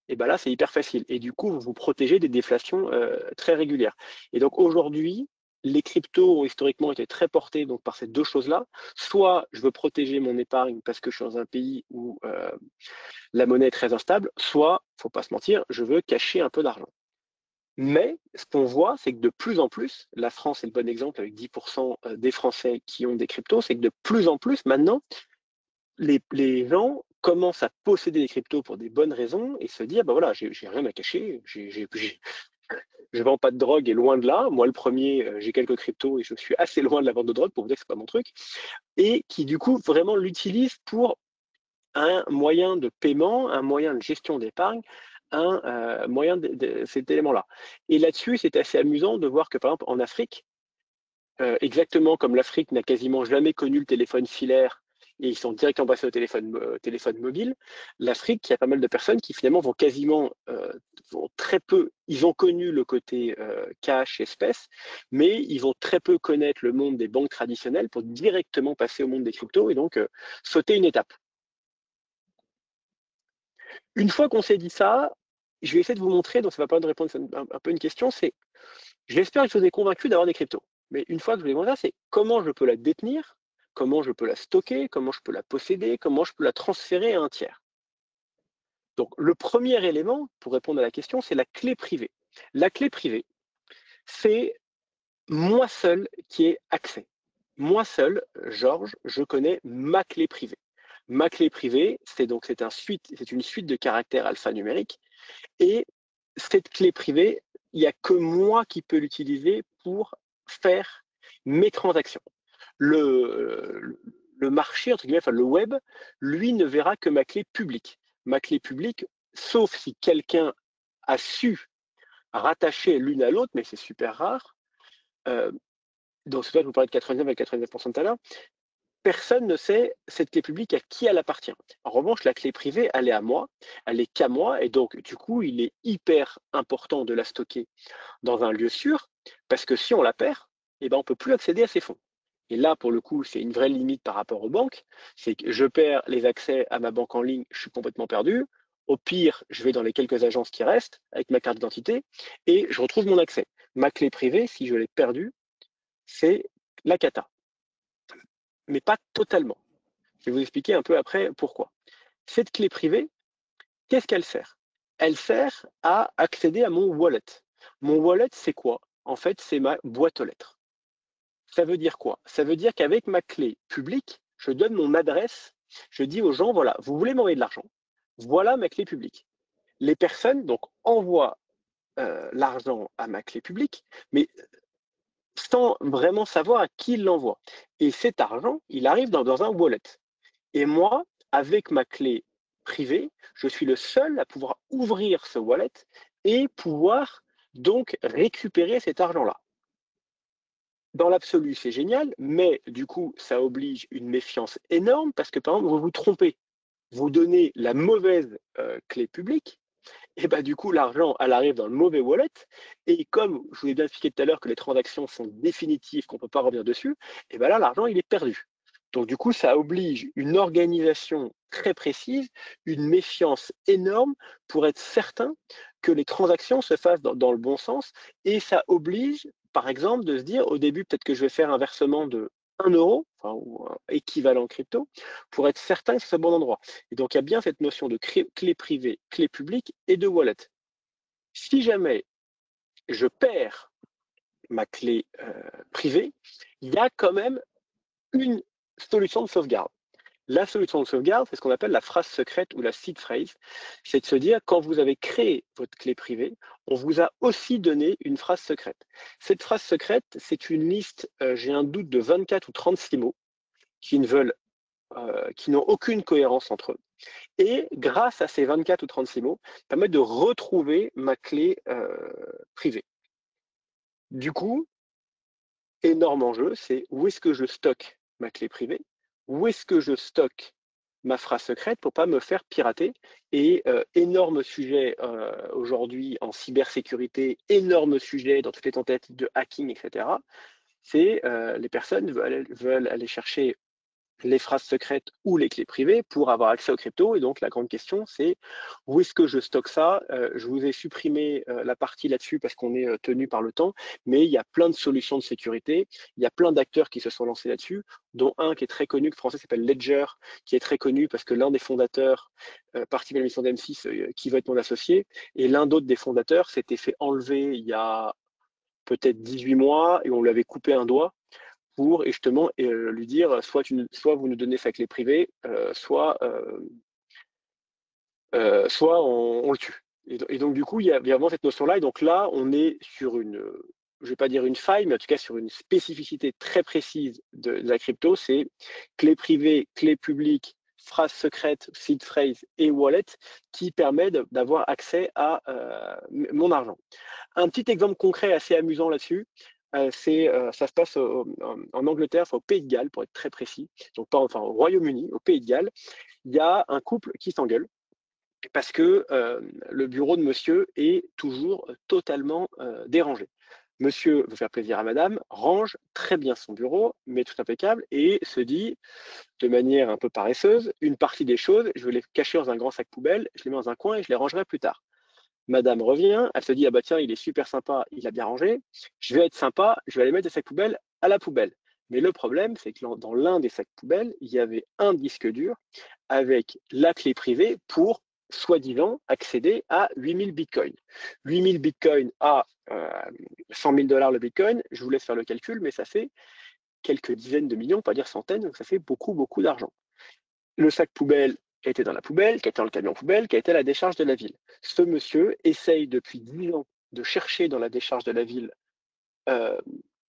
et ben là, c'est hyper facile. Et du coup, vous vous protégez des déflations très régulières. Et donc, aujourd'hui, les cryptos ont historiquement été très portés donc, par ces deux choses-là. Soit je veux protéger mon épargne parce que je suis dans un pays où la monnaie est très instable, soit, il ne faut pas se mentir, je veux cacher un peu d'argent. Mais ce qu'on voit, c'est que de plus en plus, la France est le bon exemple avec 10% des Français qui ont des cryptos, c'est que de plus en plus, maintenant, les gens commencent à posséder des cryptos pour des bonnes raisons et se dire, bah voilà, j'ai rien à cacher, je vends pas de drogue et loin de là. Moi, le premier, j'ai quelques cryptos et je suis assez loin de la vente de drogue pour vous dire que c'est pas mon truc. Et qui, du coup, vraiment l'utilisent pour un moyen de paiement, un moyen de gestion d'épargne, un moyen de cet élément-là. Et là-dessus, c'est assez amusant de voir que, par exemple, en Afrique, exactement comme l'Afrique n'a quasiment jamais connu le téléphone filaire et ils sont directement passés au téléphone mobile, l'Afrique, il y a pas mal de personnes qui finalement vont très peu, ils ont connu le côté cash, espèce, mais ils vont très peu connaître le monde des banques traditionnelles pour directement passer au monde des cryptos et donc sauter une étape. Une fois qu'on s'est dit ça, je vais essayer de vous montrer, donc ça va pas de répondre un peu une question, c'est, j'espère que je vous ai convaincu d'avoir des cryptos. Mais une fois que je vous ai montré ça, c'est comment je peux la détenir, comment je peux la stocker, comment je peux la posséder, comment je peux la transférer à un tiers. Donc le premier élément, pour répondre à la question, c'est la clé privée. La clé privée, c'est moi seul qui ai accès. Moi seul, Georges, je connais ma clé privée. Ma clé privée, c'est une suite de caractères alphanumériques. Et cette clé privée, il n'y a que moi qui peux l'utiliser pour faire mes transactions. Le marché, entre guillemets, enfin le web, lui ne verra que ma clé publique. Ma clé publique, sauf si quelqu'un a su rattacher l'une à l'autre, mais c'est super rare. Donc c'est pour ça que je vous parlais de 99 avec 99% tout à l'heure. Personne ne sait cette clé publique à qui elle appartient. En revanche, la clé privée, elle est à moi, elle est qu'à moi, et donc du coup, il est hyper important de la stocker dans un lieu sûr, parce que si on la perd, eh ben, on ne peut plus accéder à ces fonds. Et là, pour le coup, c'est une vraie limite par rapport aux banques, c'est que je perds les accès à ma banque en ligne, je suis complètement perdu. Au pire, je vais dans les quelques agences qui restent avec ma carte d'identité et je retrouve mon accès. Ma clé privée, si je l'ai perdue, c'est la cata, mais pas totalement. Je vais vous expliquer un peu après pourquoi. Cette clé privée, qu'est-ce qu'elle sert? Elle sert à accéder à mon wallet. Mon wallet, c'est quoi? En fait, c'est ma boîte aux lettres. Ça veut dire quoi? Ça veut dire qu'avec ma clé publique, je donne mon adresse, je dis aux gens, voilà, vous voulez m'envoyer de l'argent, voilà ma clé publique. Les personnes donc envoient l'argent à ma clé publique, mais sans vraiment savoir à qui il l'envoie. Et cet argent, il arrive dans un wallet. Et moi, avec ma clé privée, je suis le seul à pouvoir ouvrir ce wallet et pouvoir donc récupérer cet argent-là. Dans l'absolu, c'est génial, mais du coup, ça oblige une méfiance énorme parce que, par exemple, vous vous trompez, vous donnez la mauvaise clé publique, et bah, du coup, l'argent, elle arrive dans le mauvais wallet. Et comme je vous ai bien expliqué tout à l'heure que les transactions sont définitives, qu'on ne peut pas revenir dessus, et bah là, l'argent, il est perdu. Donc, du coup, ça oblige une organisation très précise, une méfiance énorme pour être certain que les transactions se fassent dans le bon sens. Et ça oblige, par exemple, de se dire au début, peut-être que je vais faire un versement de 1 euro, enfin, ou un équivalent crypto, pour être certain que c'est au bon endroit. Et donc, il y a bien cette notion de clé privée, clé publique et de wallet. Si jamais je perds ma clé privée, il y a quand même une solution de sauvegarde. La solution de sauvegarde, c'est ce qu'on appelle la phrase secrète ou la seed phrase. C'est de se dire, quand vous avez créé votre clé privée, on vous a aussi donné une phrase secrète. Cette phrase secrète, c'est une liste, j'ai un doute, de 24 ou 36 mots qui n'ont aucune cohérence entre eux. Et grâce à ces 24 ou 36 mots, permettent de retrouver ma clé privée. Du coup, énorme enjeu, c'est où est-ce que je stocke ma clé privée, où est-ce que je stocke ma phrase secrète pour pas me faire pirater. Et énorme sujet aujourd'hui en cybersécurité, énorme sujet dans toutes les tentatives de hacking, etc. C'est les personnes veulent aller chercher les phrases secrètes ou les clés privées pour avoir accès aux cryptos. Et donc, la grande question, c'est où est-ce que je stocke ça? Je vous ai supprimé la partie là-dessus parce qu'on est tenu par le temps, mais il y a plein de solutions de sécurité. Il y a plein d'acteurs qui se sont lancés là-dessus, dont un qui est très connu, que français s'appelle Ledger, qui est très connu parce que l'un des fondateurs participe à l'émission d'M6 qui va être mon associé, et l'un d'autre des fondateurs s'était fait enlever il y a peut-être 18 mois et on lui avait coupé un doigt pour justement lui dire soit vous nous donnez sa clé privée, soit on le tue. Et donc du coup, il y a vraiment cette notion-là. Et donc là, on est sur une, je ne vais pas dire une faille, mais en tout cas sur une spécificité très précise de la crypto, c'est clé privée, clé publique, phrase secrète, seed phrase et wallet qui permet d'avoir accès à mon argent. Un petit exemple concret assez amusant là-dessus, ça se passe en Angleterre, enfin, au Pays de Galles, pour être très précis, donc pas enfin au Royaume-Uni, au Pays de Galles, il y a un couple qui s'engueule parce que le bureau de monsieur est toujours totalement dérangé. Monsieur veut faire plaisir à madame, range très bien son bureau, met tout impeccable et se dit de manière un peu paresseuse, une partie des choses, je vais les cacher dans un grand sac poubelle, je les mets dans un coin et je les rangerai plus tard. Madame revient, elle se dit, ah bah tiens, il est super sympa, il a bien rangé, je vais être sympa, je vais aller mettre des sacs poubelles à la poubelle. Mais le problème, c'est que dans l'un des sacs poubelles, il y avait un disque dur avec la clé privée pour, soi-disant, accéder à 8000 bitcoins. 8000 bitcoins à 100 000 $ le bitcoin, je vous laisse faire le calcul, mais ça fait quelques dizaines de millions, pas dire centaines, donc ça fait beaucoup, beaucoup d'argent. Le sac poubelle était dans la poubelle, qui était dans le camion poubelle, qui était à la décharge de la ville. Ce monsieur essaye depuis 10 ans de chercher dans la décharge de la ville euh,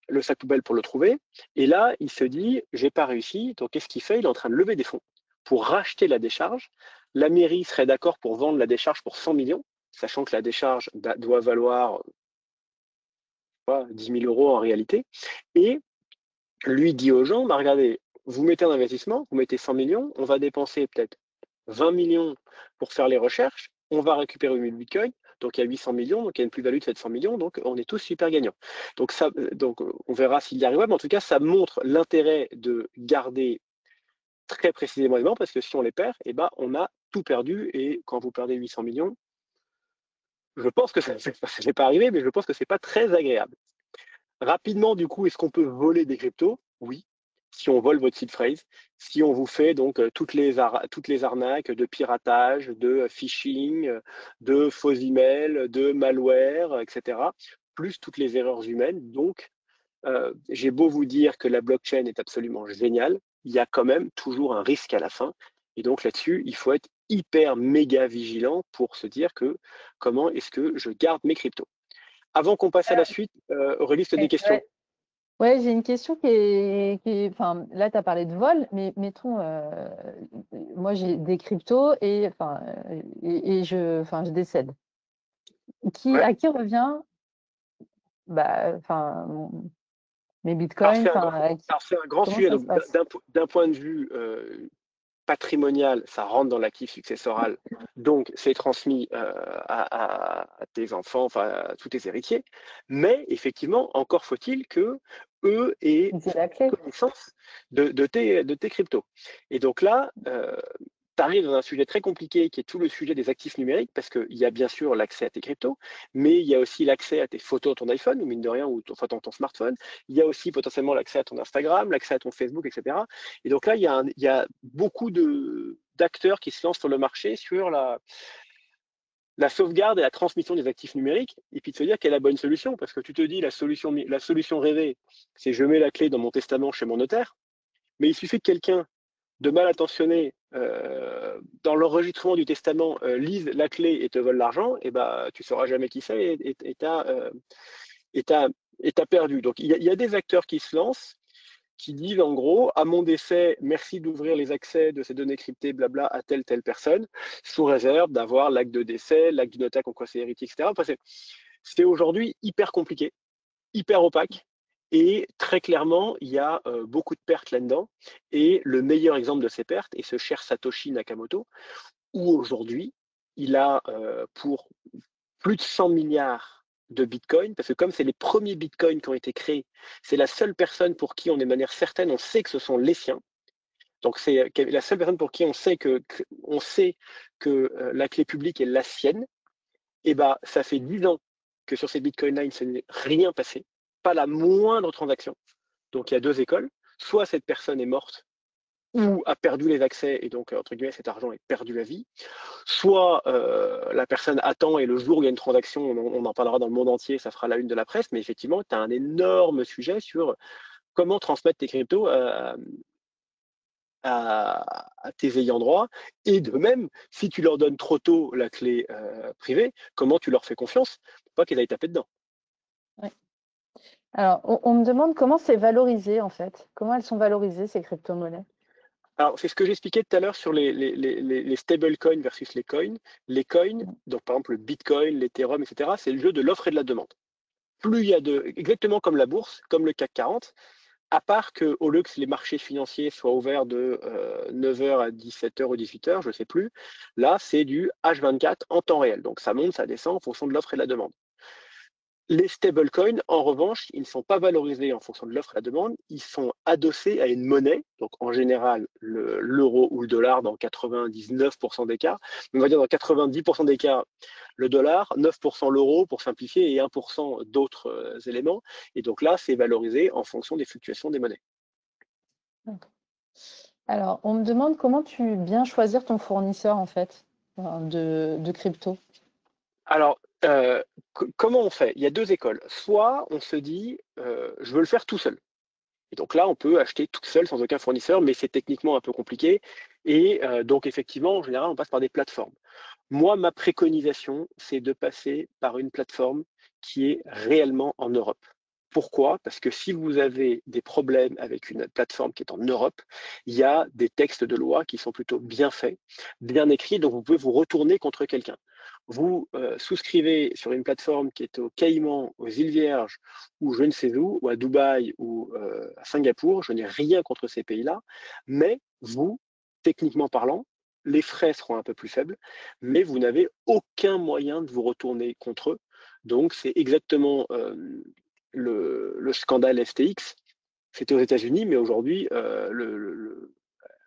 le sac poubelle pour le trouver. Et là, il se dit, j'ai pas réussi. Donc, qu'est-ce qu'il fait? Il est en train de lever des fonds pour racheter la décharge. La mairie serait d'accord pour vendre la décharge pour 100 millions, sachant que la décharge doit valoir pas, 10 000 € en réalité. Et lui dit aux gens, bah, regardez, vous mettez un investissement, vous mettez 100 millions, on va dépenser peut-être 20 millions pour faire les recherches, on va récupérer 1000 bitcoins, donc il y a 800 millions, donc il y a une plus-value de 700 millions, donc on est tous super gagnants. Donc on verra s'il y arrivera, mais en tout cas, ça montre l'intérêt de garder très précisément, parce que si on les perd, eh ben, on a tout perdu. Et quand vous perdez 800 millions, je pense que ça n'est pas arrivé, mais je pense que c'est pas très agréable. Rapidement, du coup, est-ce qu'on peut voler des cryptos? Oui. Si on vole votre seed phrase, si on vous fait donc toutes les arnaques de piratage, de phishing, de faux emails, de malware, etc., plus toutes les erreurs humaines. Donc, j'ai beau vous dire que la blockchain est absolument géniale, il y a quand même toujours un risque à la fin. Et donc là-dessus, il faut être hyper méga vigilant pour se dire que comment est-ce que je garde mes cryptos. Avant qu'on passe à la suite, Aurélie, tu as des questions? Ouais. Ouais, j'ai une question enfin, là, tu as parlé de vol, mais mettons, moi, j'ai des cryptos et je décède. Ouais. À qui revient, bah, enfin, mes Alors bitcoins, enfin, c'est un grand comment sujet. ça Donc, se passe? d'un point de vue patrimonial, ça rentre dans l'actif successoral, donc c'est transmis à tes enfants, enfin à tous tes héritiers. Mais effectivement, encore faut-il que eux aient C'est la clé. connaissance de tes cryptos. Et donc là, tu arrives dans un sujet très compliqué qui est tout le sujet des actifs numériques, parce qu'il y a bien sûr l'accès à tes cryptos, mais il y a aussi l'accès à tes photos de ton iPhone, ou mine de rien, ou enfin, ton smartphone. Il y a aussi potentiellement l'accès à ton Instagram, l'accès à ton Facebook, etc. Et donc là, il y a beaucoup d'acteurs qui se lancent sur le marché sur la sauvegarde et la transmission des actifs numériques, et puis de se dire quelle est la bonne solution, parce que tu te dis la solution rêvée, c'est je mets la clé dans mon testament chez mon notaire, mais il suffit que quelqu'un de mal intentionné dans l'enregistrement du testament lise la clé et te vole l'argent, et bah tu sauras jamais qui c'est et t'as perdu. Donc il y a des acteurs qui se lancent, qui disent en gros, à mon décès, merci d'ouvrir les accès de ces données cryptées, blabla, à telle personne, sous réserve d'avoir l'acte de décès, l'acte du notaire qu'on croit c'est héritier, etc. Enfin, c'est aujourd'hui hyper compliqué, hyper opaque. Et très clairement, il y a beaucoup de pertes là-dedans. Et le meilleur exemple de ces pertes est ce cher Satoshi Nakamoto, où aujourd'hui, il a pour plus de 100 milliards de bitcoins, parce que comme c'est les premiers bitcoins qui ont été créés, c'est la seule personne pour qui on est de manière certaine, on sait que ce sont les siens. Donc c'est la seule personne pour qui on sait que la clé publique est la sienne. Et bah, ça fait 10 ans que sur ces bitcoins-là, il ne s'est rien passé, pas la moindre transaction. Donc il y a deux écoles. Soit cette personne est morte ou a perdu les accès et donc, entre guillemets, cet argent est perdu à vie. Soit la personne attend et le jour où il y a une transaction, on en parlera dans le monde entier, ça fera la une de la presse. Mais effectivement, tu as un énorme sujet sur comment transmettre tes cryptos à tes ayants droit. Et de même, si tu leur donnes trop tôt la clé privée, comment tu leur fais confiance pour pas qu'ils aillent taper dedans. Ouais. Alors, on me demande comment c'est valorisé, en fait. Comment elles sont valorisées, ces crypto-monnaies? Alors, c'est ce que j'expliquais tout à l'heure sur les stablecoins versus les coins. Les coins, donc par exemple le Bitcoin, l'Ethereum, etc., c'est le jeu de l'offre et de la demande. Plus il y a exactement comme la bourse, comme le CAC 40, à part qu'au lieu que les marchés financiers soient ouverts de 9h à 17h ou 18h, je ne sais plus, là, c'est du H24 en temps réel. Donc ça monte, ça descend en fonction de l'offre et de la demande. Les stablecoins, en revanche, ils ne sont pas valorisés en fonction de l'offre et de la demande, ils sont adossés à une monnaie, donc en général l'euro ou le dollar dans 99% des cas. On va dire dans 90% des cas, le dollar, 9% l'euro pour simplifier et 1% d'autres éléments. Et donc là, c'est valorisé en fonction des fluctuations des monnaies. Alors, on me demande comment tu bien choisir ton fournisseur, en fait, de crypto. Alors, comment on fait? Il y a deux écoles. Soit on se dit, je veux le faire tout seul. Et donc là, on peut acheter tout seul sans aucun fournisseur, mais c'est techniquement un peu compliqué. Et donc, effectivement, en général, on passe par des plateformes. Moi, ma préconisation, c'est de passer par une plateforme qui est réellement en Europe. Pourquoi? Parce que si vous avez des problèmes avec une plateforme qui est en Europe, il y a des textes de loi qui sont plutôt bien faits, bien écrits, donc vous pouvez vous retourner contre quelqu'un. Vous souscrivez sur une plateforme qui est au Caïmans, aux îles Vierges, ou je ne sais où, ou à Dubaï, ou à Singapour, je n'ai rien contre ces pays-là, mais vous, techniquement parlant, les frais seront un peu plus faibles, mais vous n'avez aucun moyen de vous retourner contre eux. Donc c'est exactement le scandale FTX. C'était aux États-Unis, mais aujourd'hui,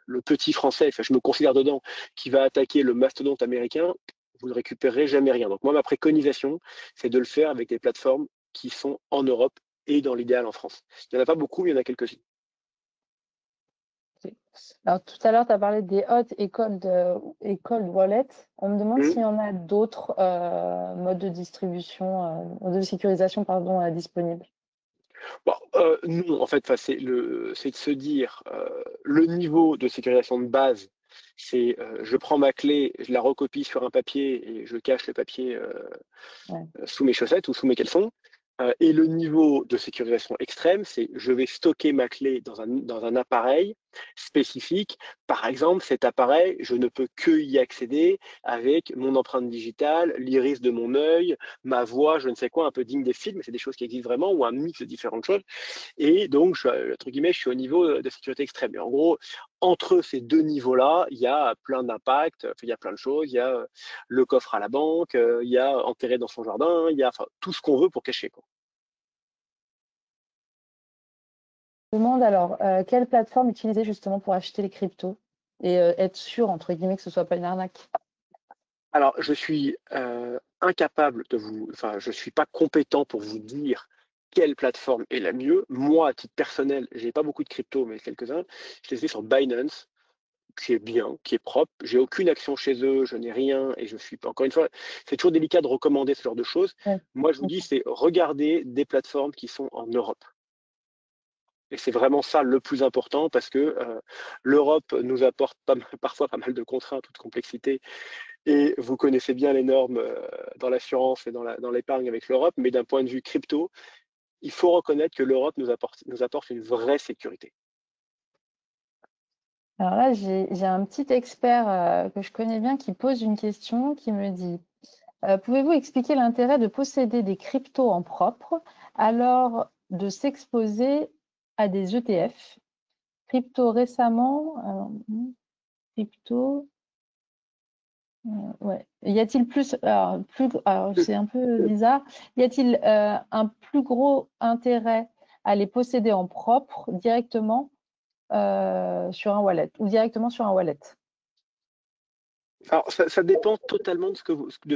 le petit français, enfin, je me considère dedans, qui va attaquer le mastodonte américain, vous ne récupérerez jamais rien. Donc moi, ma préconisation, c'est de le faire avec des plateformes qui sont en Europe et dans l'idéal en France. Il n'y en a pas beaucoup, mais il y en a quelques-unes. Alors, tout à l'heure, tu as parlé des hot et cold wallets. On me demande s'il y en a d'autres modes de distribution, de sécurisation, pardon, disponibles. Bon, non, en fait, c'est de se dire le niveau de sécurisation de base, c'est je prends ma clé, je la recopie sur un papier et je cache le papier Ouais. sous mes chaussettes ou sous mes caleçons. Et le niveau de sécurisation extrême, c'est je vais stocker ma clé dans un appareil spécifique. Par exemple, cet appareil, je ne peux que y accéder avec mon empreinte digitale, l'iris de mon œil, ma voix, je ne sais quoi, un peu digne des films, mais c'est des choses qui existent vraiment, ou un mix de différentes choses. Et donc, entre guillemets, je suis au niveau de sécurité extrême. Et en gros, entre ces deux niveaux-là, il y a plein d'impacts, il y a plein de choses. Il y a le coffre à la banque, il y a enterré dans son jardin, il y a tout ce qu'on veut pour cacher, quoi. Je me demande alors, quelle plateforme utiliser justement pour acheter les cryptos et être sûr, entre guillemets, que ce ne soit pas une arnaque? Alors, je suis incapable enfin, je suis pas compétent pour vous dire quelle plateforme est la mieux. Moi, à titre personnel, j'ai pas beaucoup de crypto, mais quelques-uns. Je les ai sur Binance, qui est bien, qui est propre. J'ai aucune action chez eux, je n'ai rien et je suis pas. Encore une fois, c'est toujours délicat de recommander ce genre de choses. Ouais, Moi, je vous dis, d'accord. c'est regarder des plateformes qui sont en Europe. Et c'est vraiment ça le plus important parce que l'Europe nous apporte parfois pas mal de contraintes ou de complexité. Et vous connaissez bien les normes dans l'assurance et dans l'épargne avec l'Europe, mais d'un point de vue crypto, il faut reconnaître que l'Europe nous apporte une vraie sécurité. Alors là, j'ai un petit expert que je connais bien qui pose une question qui me dit, pouvez-vous expliquer l'intérêt de posséder des cryptos en propre alors de s'exposer à des ETF? Crypto récemment, crypto, ouais. Y a-t-il alors c'est un peu bizarre, y a-t-il un plus gros intérêt à les posséder en propre directement sur un wallet ou directement sur un wallet? Alors, ça dépend totalement de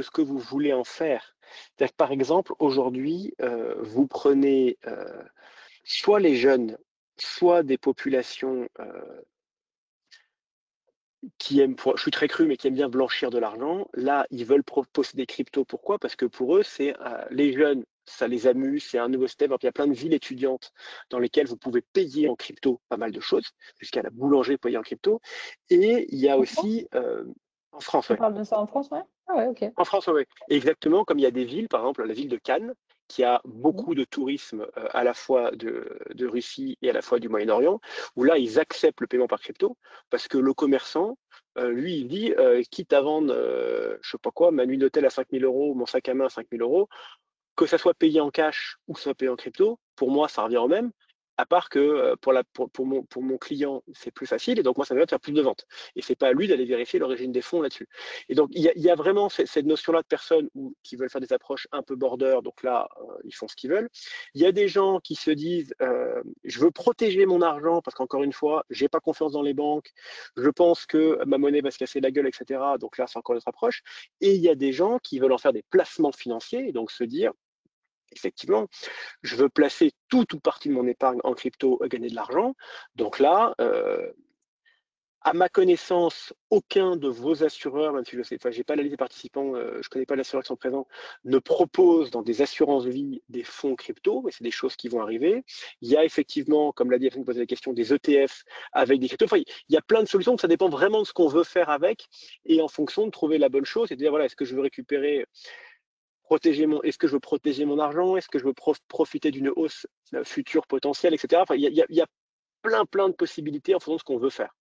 ce que vous voulez en faire. C'est-à-dire que, par exemple, aujourd'hui, vous prenez soit les jeunes, soit des populations qui aiment, je suis très cru, mais qui aiment bien blanchir de l'argent. Là, ils veulent posséder des cryptos. Pourquoi? Parce que pour eux, c'est les jeunes, ça les amuse, c'est un nouveau step. Il y a plein de villes étudiantes dans lesquelles vous pouvez payer en crypto pas mal de choses, jusqu'à la boulangerie payer en crypto. Et il y a En France? aussi en France, On ouais. parle de ça en France, ouais? Ah ouais, ok. En France, oui. Exactement comme il y a des villes, par exemple la ville de Cannes, qui a Mhm. beaucoup de tourisme à la fois de Russie et à la fois du Moyen-Orient, où là, ils acceptent le paiement par crypto, parce que le commerçant, lui, il dit, quitte à vendre, je sais pas quoi, ma nuit d'hôtel à 5 000 €, mon sac à main à 5 000 €, que ça soit payé en cash ou que ça soit payé en crypto, pour moi, ça revient au même. À part que pour mon client, c'est plus facile et donc moi, ça me permet de faire plus de ventes. Et c'est pas à lui d'aller vérifier l'origine des fonds là-dessus. Et donc, il y a vraiment cette notion-là de personnes qui veulent faire des approches un peu border, donc là, ils font ce qu'ils veulent. Il y a des gens qui se disent, je veux protéger mon argent parce qu'encore une fois, j'ai pas confiance dans les banques, je pense que ma monnaie va se casser la gueule, etc. Donc là, c'est encore notre approche. Et il y a des gens qui veulent en faire des placements financiers et donc se dire, effectivement, je veux placer tout ou partie de mon épargne en crypto, gagner de l'argent. Donc là, à ma connaissance, aucun de vos assureurs, même si je sais, enfin, j'ai pas la liste des participants, je connais pas les assureurs qui sont présents, ne propose dans des assurances vie des fonds crypto, mais c'est des choses qui vont arriver. Il y a effectivement, comme l'a dit, Catherine posait la question, des ETF avec des cryptos. Enfin, il y a plein de solutions, ça dépend vraiment de ce qu'on veut faire avec, et en fonction de trouver la bonne chose, et de dire voilà, est-ce que je veux récupérer est-ce que je veux protéger mon argent? Est-ce que je veux profiter d'une hausse future potentielle, etc. Enfin, il y a plein de possibilités en fonction de ce qu'on veut faire.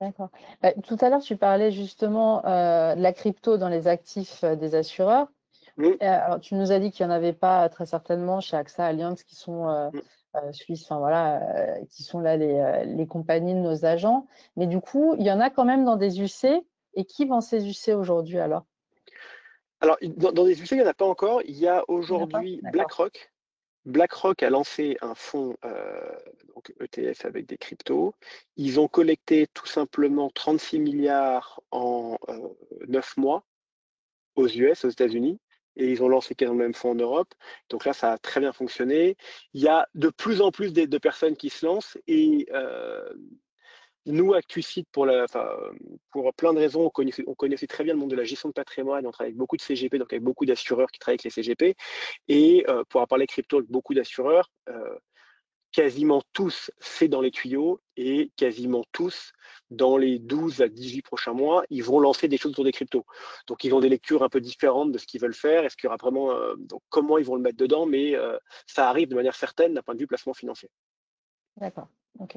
D'accord. Bah, tout à l'heure, tu parlais justement de la crypto dans les actifs des assureurs. Mmh, Alors, tu nous as dit qu'il n'y en avait pas très certainement chez AXA, Allianz, qui sont mmh. suisses, enfin voilà, qui sont là les compagnies de nos agents. Mais du coup, il y en a quand même dans des UC. Et qui vend ces UC aujourd'hui alors? Alors, dans des UC, il n'y en a pas encore. Il y a Il n'y en a pas? aujourd'hui D'accord. BlackRock. BlackRock a lancé un fonds donc ETF avec des cryptos. Ils ont collecté tout simplement 36 milliards en 9 mois aux US, aux États-Unis, et ils ont lancé quasiment le même fonds en Europe. Donc là, ça a très bien fonctionné. Il y a de plus en plus de personnes qui se lancent et nous, ActuSite, pour plein de raisons, on connaissait très bien le monde de la gestion de patrimoine. On travaille avec beaucoup de CGP, donc avec beaucoup d'assureurs qui travaillent avec les CGP. Et pour parler crypto avec beaucoup d'assureurs, quasiment tous, c'est dans les tuyaux et quasiment tous, dans les 12 à 18 prochains mois, ils vont lancer des choses sur des cryptos. Donc, ils ont des lectures un peu différentes de ce qu'ils veulent faire. Est-ce qu'il y aura vraiment, donc, comment ils vont le mettre dedans, mais ça arrive de manière certaine d'un point de vue placement financier. D'accord. Ok.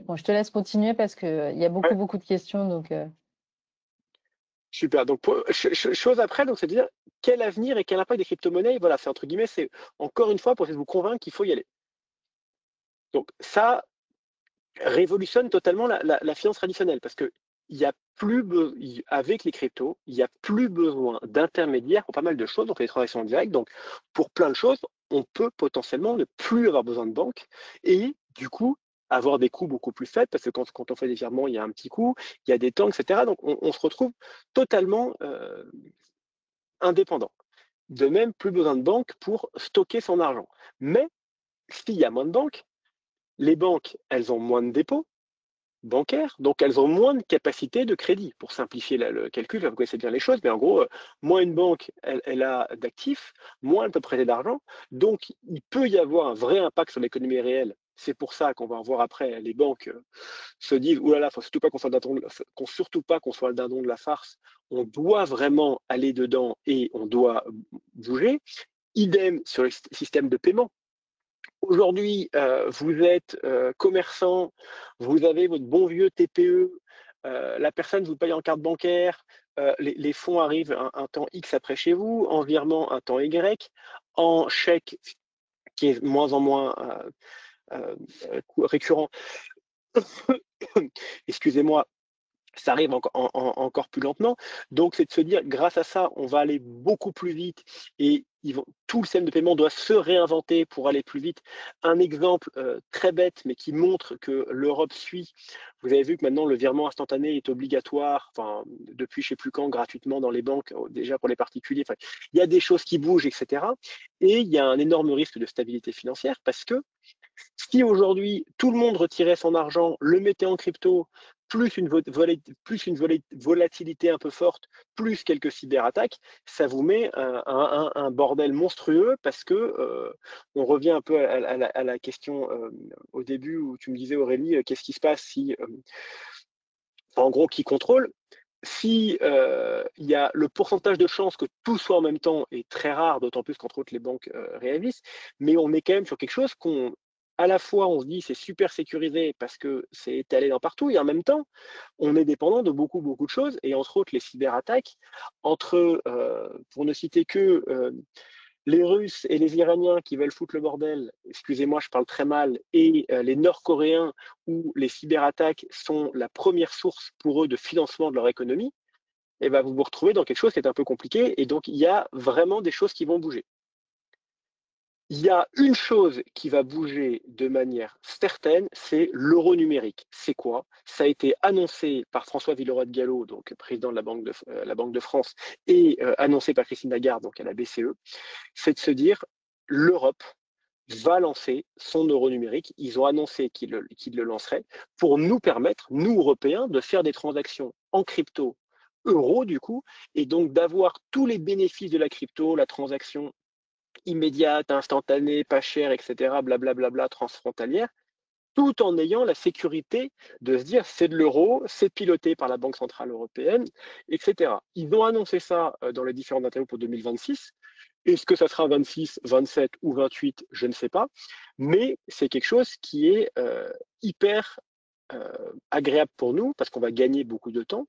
Bon, je te laisse continuer parce qu'il y a Ouais, beaucoup de questions. Donc, super. Donc, chose après, donc, c'est de dire quel avenir et quel impact des crypto-monnaies. Voilà, c'est entre guillemets, c'est encore une fois pour essayer de vous convaincre qu'il faut y aller. Donc, ça révolutionne totalement la finance traditionnelle parce que il y a plus avec les cryptos, il n'y a plus besoin d'intermédiaires pour pas mal de choses, donc les transactions en direct. Donc, pour plein de choses, on peut potentiellement ne plus avoir besoin de banque et du coup avoir des coûts beaucoup plus faibles parce que quand on fait des virements, il y a un petit coût, il y a des temps, etc. Donc, on se retrouve totalement indépendant. De même, plus besoin de banque pour stocker son argent. Mais s'il y a moins de banques, les banques, elles ont moins de dépôts bancaires, donc elles ont moins de capacité de crédit. Pour simplifier le calcul, vous connaissez bien les choses, mais en gros, moins une banque elle a d'actifs, moins elle peut prêter d'argent, donc il peut y avoir un vrai impact sur l'économie réelle. C'est pour ça qu'on va en voir après, les banques se disent, oh là là, faut surtout pas surtout pas qu'on soit le dindon de la farce, on doit vraiment aller dedans et on doit bouger. Idem sur le système de paiement. Aujourd'hui, vous êtes commerçant, vous avez votre bon vieux TPE, la personne vous paye en carte bancaire, les fonds arrivent un temps X après chez vous, en virement un temps Y, en chèque qui est de moins en moins récurrent. Excusez-moi, ça arrive encore plus lentement. Donc, c'est de se dire, grâce à ça, on va aller beaucoup plus vite et tout le système de paiement doit se réinventer pour aller plus vite. Un exemple très bête, mais qui montre que l'Europe suit. Vous avez vu que maintenant, le virement instantané est obligatoire, enfin, depuis je ne sais plus quand, gratuitement dans les banques, déjà pour les particuliers. Enfin, il y a des choses qui bougent, etc. Et il y a un énorme risque de stabilité financière parce que si aujourd'hui tout le monde retirait son argent, le mettait en crypto, plus une volatilité un peu forte, plus quelques cyberattaques, ça vous met un bordel monstrueux parce que on revient un peu à la question au début où tu me disais Aurélie, qu'est-ce qui se passe si, en gros, qui contrôle? Si il y a le pourcentage de chances que tout soit en même temps est très rare, d'autant plus qu'entre autres les banques réagissent, mais on est quand même sur quelque chose à la fois on se dit c'est super sécurisé parce que c'est étalé dans partout, et en même temps on est dépendant de beaucoup de choses, et entre autres les cyberattaques, pour ne citer que les Russes et les Iraniens qui veulent foutre le bordel, excusez-moi, je parle très mal, et les Nord-Coréens où les cyberattaques sont la première source pour eux de financement de leur économie, et ben vous vous retrouvez dans quelque chose qui est un peu compliqué, et donc il y a vraiment des choses qui vont bouger. Il y a une chose qui va bouger de manière certaine, c'est l'euro numérique. C'est quoi? Ça a été annoncé par François Villeroy de Galhau, donc président de la Banque de France, et annoncé par Christine Lagarde, donc à la BCE. C'est de se dire, l'Europe va lancer son euro numérique. Ils ont annoncé qu'ils le lanceraient pour nous permettre, nous Européens, de faire des transactions en crypto euro du coup, et donc d'avoir tous les bénéfices de la crypto, la transaction immédiate, instantanée, pas chère, etc., blablabla, transfrontalière, tout en ayant la sécurité de se dire c'est de l'euro, c'est piloté par la Banque Centrale Européenne, etc. Ils ont annoncé ça dans les différentes interviews pour 2026. Est-ce que ça sera 26, 27 ou 28? Je ne sais pas. Mais c'est quelque chose qui est hyper agréable pour nous parce qu'on va gagner beaucoup de temps,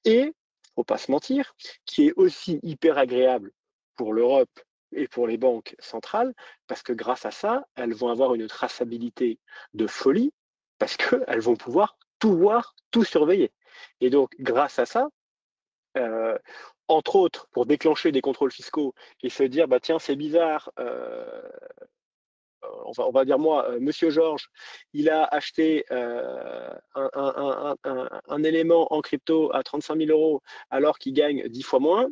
et, faut pas se mentir, qui est aussi hyper agréable pour l'Europe et pour les banques centrales, parce que grâce à ça, elles vont avoir une traçabilité de folie, parce qu'elles vont pouvoir tout voir, tout surveiller. Et donc, grâce à ça, euh, entre autres, pour déclencher des contrôles fiscaux et se dire, bah tiens, c'est bizarre, on va dire moi, Monsieur Georges, il a acheté un élément en crypto à 35 000 euros alors qu'il gagne 10 fois moins.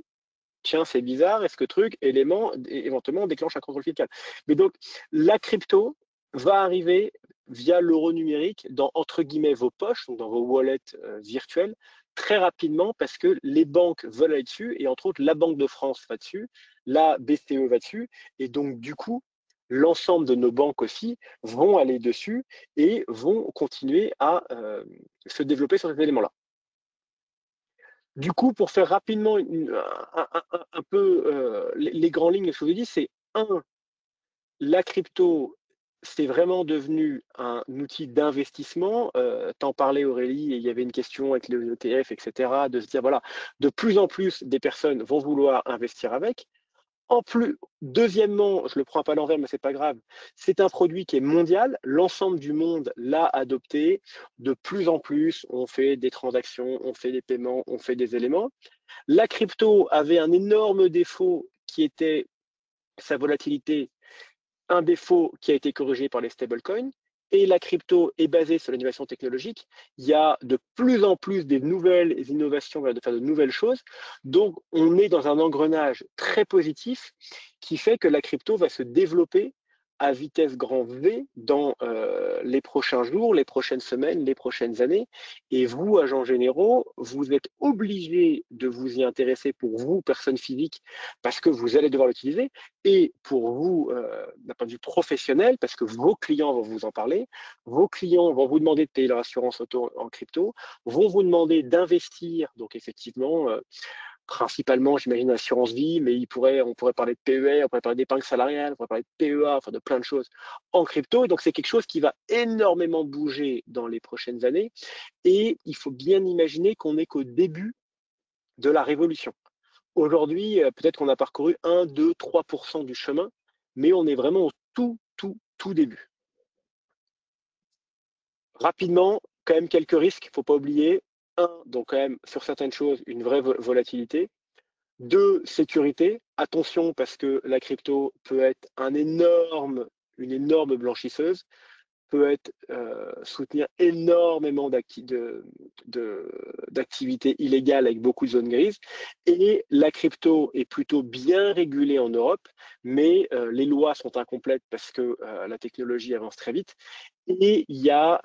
Tiens, c'est bizarre, est-ce que truc, élément, éventuellement, on déclenche un contrôle fiscal. Mais donc, la crypto va arriver via l'euro numérique dans, entre guillemets, vos poches, donc dans vos wallets virtuels, très rapidement parce que les banques veulent aller dessus, et entre autres, la Banque de France va dessus, la BCE va dessus, et donc, du coup, l'ensemble de nos banques aussi vont aller dessus et vont continuer à se développer sur ces éléments-là. Du coup, pour faire rapidement un peu les grandes lignes, ce que je vous dis, c'est la crypto, c'est vraiment devenu un outil d'investissement. T'en parlais, Aurélie, et il y avait une question avec les ETF, etc., de se dire, voilà, de plus en plus des personnes vont vouloir investir avec. En plus, deuxièmement, je le prends pas à l'envers, mais c'est pas grave. C'est un produit qui est mondial. L'ensemble du monde l'a adopté. De plus en plus, on fait des transactions, on fait des paiements, on fait des éléments. La crypto avait un énorme défaut qui était sa volatilité, un défaut qui a été corrigé par les stablecoins. Et la crypto est basée sur l'innovation technologique. Il y a de plus en plus des nouvelles innovations, de faire de nouvelles choses. Donc, on est dans un engrenage très positif qui fait que la crypto va se développer à vitesse grand V dans les prochains jours, les prochaines semaines, les prochaines années. Et vous, agents généraux, vous êtes obligés de vous y intéresser pour vous, personnes physiques, parce que vous allez devoir l'utiliser, et pour vous, d'un point de vue professionnel, parce que vos clients vont vous en parler, vos clients vont vous demander de payer leur assurance auto en crypto, vont vous demander d'investir, donc effectivement, principalement, j'imagine, assurance vie, mais on pourrait parler de PER, on pourrait parler d'épargne salariale, on pourrait parler de PEA, enfin de plein de choses en crypto. Et donc, c'est quelque chose qui va énormément bouger dans les prochaines années. Et il faut bien imaginer qu'on n'est qu'au début de la révolution. Aujourd'hui, peut-être qu'on a parcouru 1, 2, 3% du chemin, mais on est vraiment au tout début. Rapidement, quand même quelques risques, il ne faut pas oublier. Un, donc quand même, sur certaines choses, une vraie volatilité. Deux, sécurité. Attention parce que la crypto peut être une énorme blanchisseuse, peut soutenir énormément d'activités illégales avec beaucoup de zones grises. Et la crypto est plutôt bien régulée en Europe, mais les lois sont incomplètes parce que la technologie avance très vite. Et il y a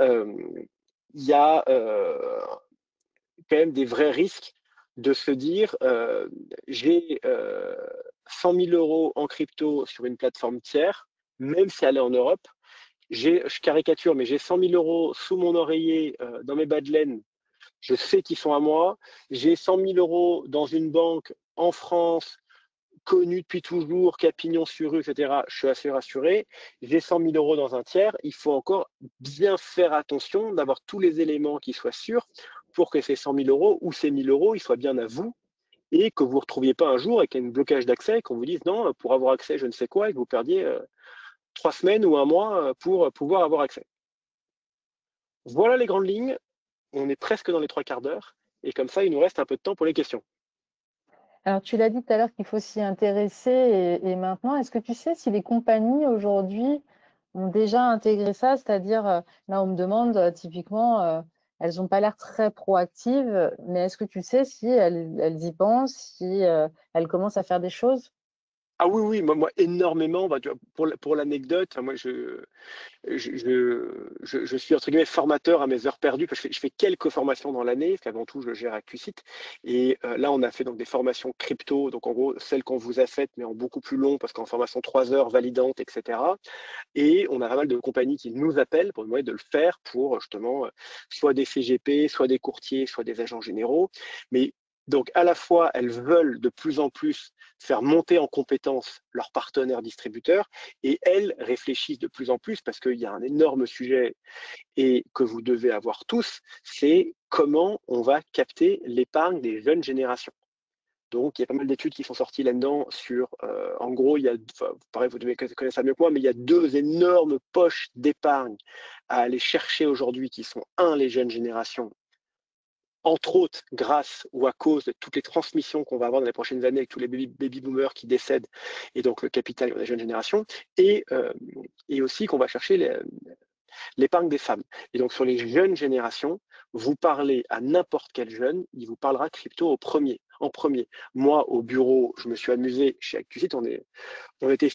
quand même des vrais risques de se dire j'ai 100 000 euros en crypto sur une plateforme tiers, même si elle est en Europe. Je caricature, mais j'ai 100 000 euros sous mon oreiller dans mes bas de laine. Je sais qu'ils sont à moi. J'ai 100 000 euros dans une banque en France, connue depuis toujours, qui a pignon sur rue, etc. Je suis assez rassuré. J'ai 100 000 euros dans un tiers. Il faut encore bien faire attention d'avoir tous les éléments qui soient sûrs pour que ces 100 000 euros ou ces 1 000 euros, ils soient bien à vous et que vous ne retrouviez pas un jour avec un blocage d'accès, qu'on vous dise non, pour avoir accès, je ne sais quoi, et que vous perdiez 3 semaines ou un mois pour pouvoir avoir accès. Voilà les grandes lignes. On est presque dans les 3/4 d'heure. Et comme ça, il nous reste un peu de temps pour les questions. Alors, tu l'as dit tout à l'heure qu'il faut s'y intéresser et maintenant, est-ce que tu sais si les compagnies aujourd'hui ont déjà intégré ça? C'est-à-dire, là, on me demande typiquement, elles n'ont pas l'air très proactives, mais est-ce que tu sais si elles y pensent, si elles commencent à faire des choses? Ah oui, oui, moi énormément. Bah, pour l'anecdote, moi, je suis entre guillemets formateur à mes heures perdues parce que je fais quelques formations dans l'année, parce qu'avant tout, je gère ActuSite. Et là, on a fait donc des formations crypto, donc en gros, celles qu'on vous a faites, mais en beaucoup plus long, parce qu'en formation 3 heures validante, etc. Et on a pas mal de compagnies qui nous appellent pour demander de le faire pour justement soit des CGP, soit des courtiers, soit des agents généraux. Mais donc à la fois, elles veulent de plus en plus faire monter en compétence leurs partenaires distributeurs et elles réfléchissent de plus en plus parce qu'il y a un énorme sujet et que vous devez avoir tous, c'est comment on va capter l'épargne des jeunes générations. Donc, il y a pas mal d'études qui sont sorties là-dedans sur, en gros, pareil, vous devez connaître ça mieux que moi, mais il y a deux énormes poches d'épargne à aller chercher aujourd'hui qui sont, un, les jeunes générations, entre autres grâce ou à cause de toutes les transmissions qu'on va avoir dans les prochaines années avec tous les baby boomers qui décèdent et donc le capital de la jeune génération, et aussi qu'on va chercher l'épargne des femmes. Et donc sur les jeunes générations, vous parlez à n'importe quel jeune, il vous parlera crypto en premier. Moi, au bureau, je me suis amusé chez ActuSite, on était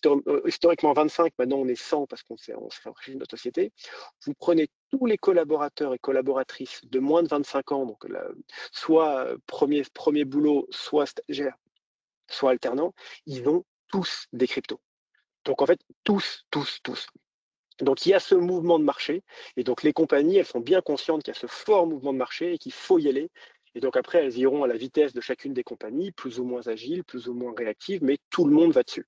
historiquement 25, maintenant on est 100 parce qu'on s'est rapproché de notre société. Vous prenez tous les collaborateurs et collaboratrices de moins de 25 ans, donc soit premier boulot, soit stagiaire, soit alternant, ils ont tous des cryptos. Donc en fait, tous. Donc il y a ce mouvement de marché, et donc les compagnies, elles sont bien conscientes qu'il y a ce fort mouvement de marché et qu'il faut y aller. Et donc après, elles iront à la vitesse de chacune des compagnies, plus ou moins agiles, plus ou moins réactives, mais tout le monde va dessus.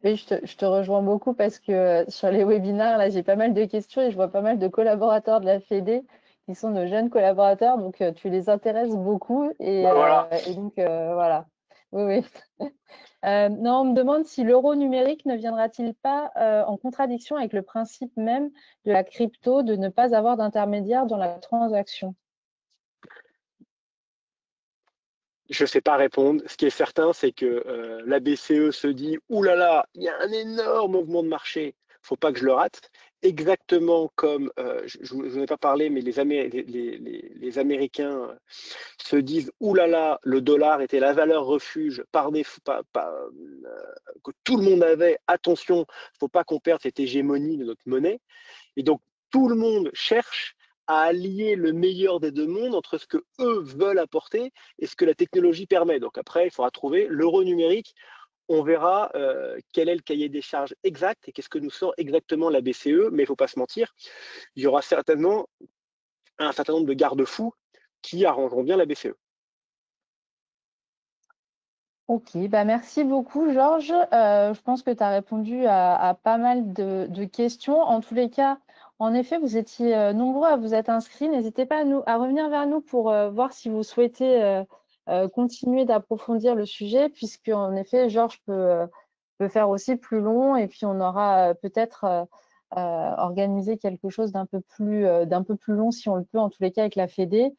Oui, je te rejoins beaucoup parce que sur les webinaires, là, j'ai pas mal de questions et je vois pas mal de collaborateurs de la Fédé qui sont de jeunes collaborateurs, donc tu les intéresses beaucoup Bah voilà. et donc voilà. Oui, oui. Non, on me demande si l'euro numérique ne viendra-t-il pas en contradiction avec le principe même de la crypto de ne pas avoir d'intermédiaire dans la transaction. Je ne sais pas répondre. Ce qui est certain, c'est que la BCE se dit « Ouh là là, il y a un énorme mouvement de marché, il ne faut pas que je le rate ». Exactement comme, je n'en ai pas parlé, mais les Américains se disent « Ouh là là, le dollar était la valeur refuge que tout le monde avait. Attention, il ne faut pas qu'on perde cette hégémonie de notre monnaie ». Et donc, tout le monde cherche à allier le meilleur des deux mondes entre ce que eux veulent apporter et ce que la technologie permet. Donc après, il faudra trouver l'euro numérique. On verra quel est le cahier des charges exact et qu'est-ce que nous sort exactement la BCE. Mais il ne faut pas se mentir, il y aura certainement un certain nombre de garde-fous qui arrangeront bien la BCE. Ok, bah merci beaucoup Georges. Je pense que tu as répondu à pas mal de questions. En tous les cas, en effet, vous étiez nombreux à vous être inscrits. N'hésitez pas à revenir vers nous pour voir si vous souhaitez continuer d'approfondir le sujet, puisque en effet, Georges peut faire aussi plus long et puis on aura peut-être organisé quelque chose d'un peu plus long si on le peut, en tous les cas avec la Fédé,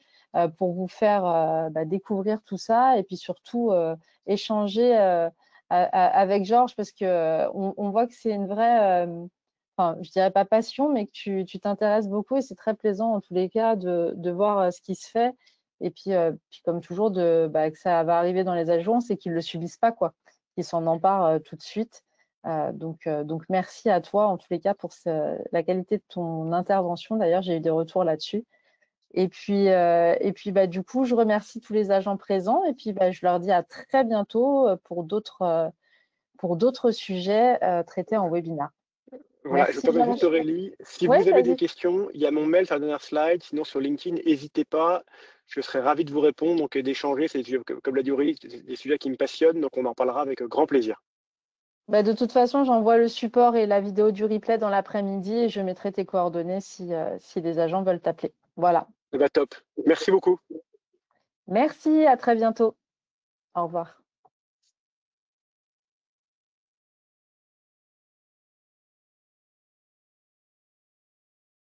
pour vous faire découvrir tout ça et puis surtout échanger avec Georges parce que on voit que c'est une vraie, enfin, je dirais pas passion, mais que tu t'intéresses beaucoup et c'est très plaisant en tous les cas de voir ce qui se fait. Et puis comme toujours, que ça va arriver dans les agences et qu'ils ne le subissent pas, quoi, qu'ils s'en emparent tout de suite. Donc, merci à toi en tous les cas pour la qualité de ton intervention. D'ailleurs, j'ai eu des retours là-dessus. Et puis du coup, je remercie tous les agents présents et puis je leur dis à très bientôt pour d'autres sujets traités en webinaire. Voilà, je me Merci permets juste Georges. Aurélie, si Oui, vous avez des vas-y. questions, il y a mon mail sur la dernière slide, sinon sur LinkedIn, n'hésitez pas, je serai ravi de vous répondre, donc d'échanger, c'est comme l'a dit Aurélie, c'est des sujets qui me passionnent, donc on en parlera avec grand plaisir. De toute façon, j'envoie le support et la vidéo du replay dans l'après-midi et je mettrai tes coordonnées si les agents veulent t'appeler. Voilà. Eh ben, top, merci beaucoup. Merci, à très bientôt. Au revoir.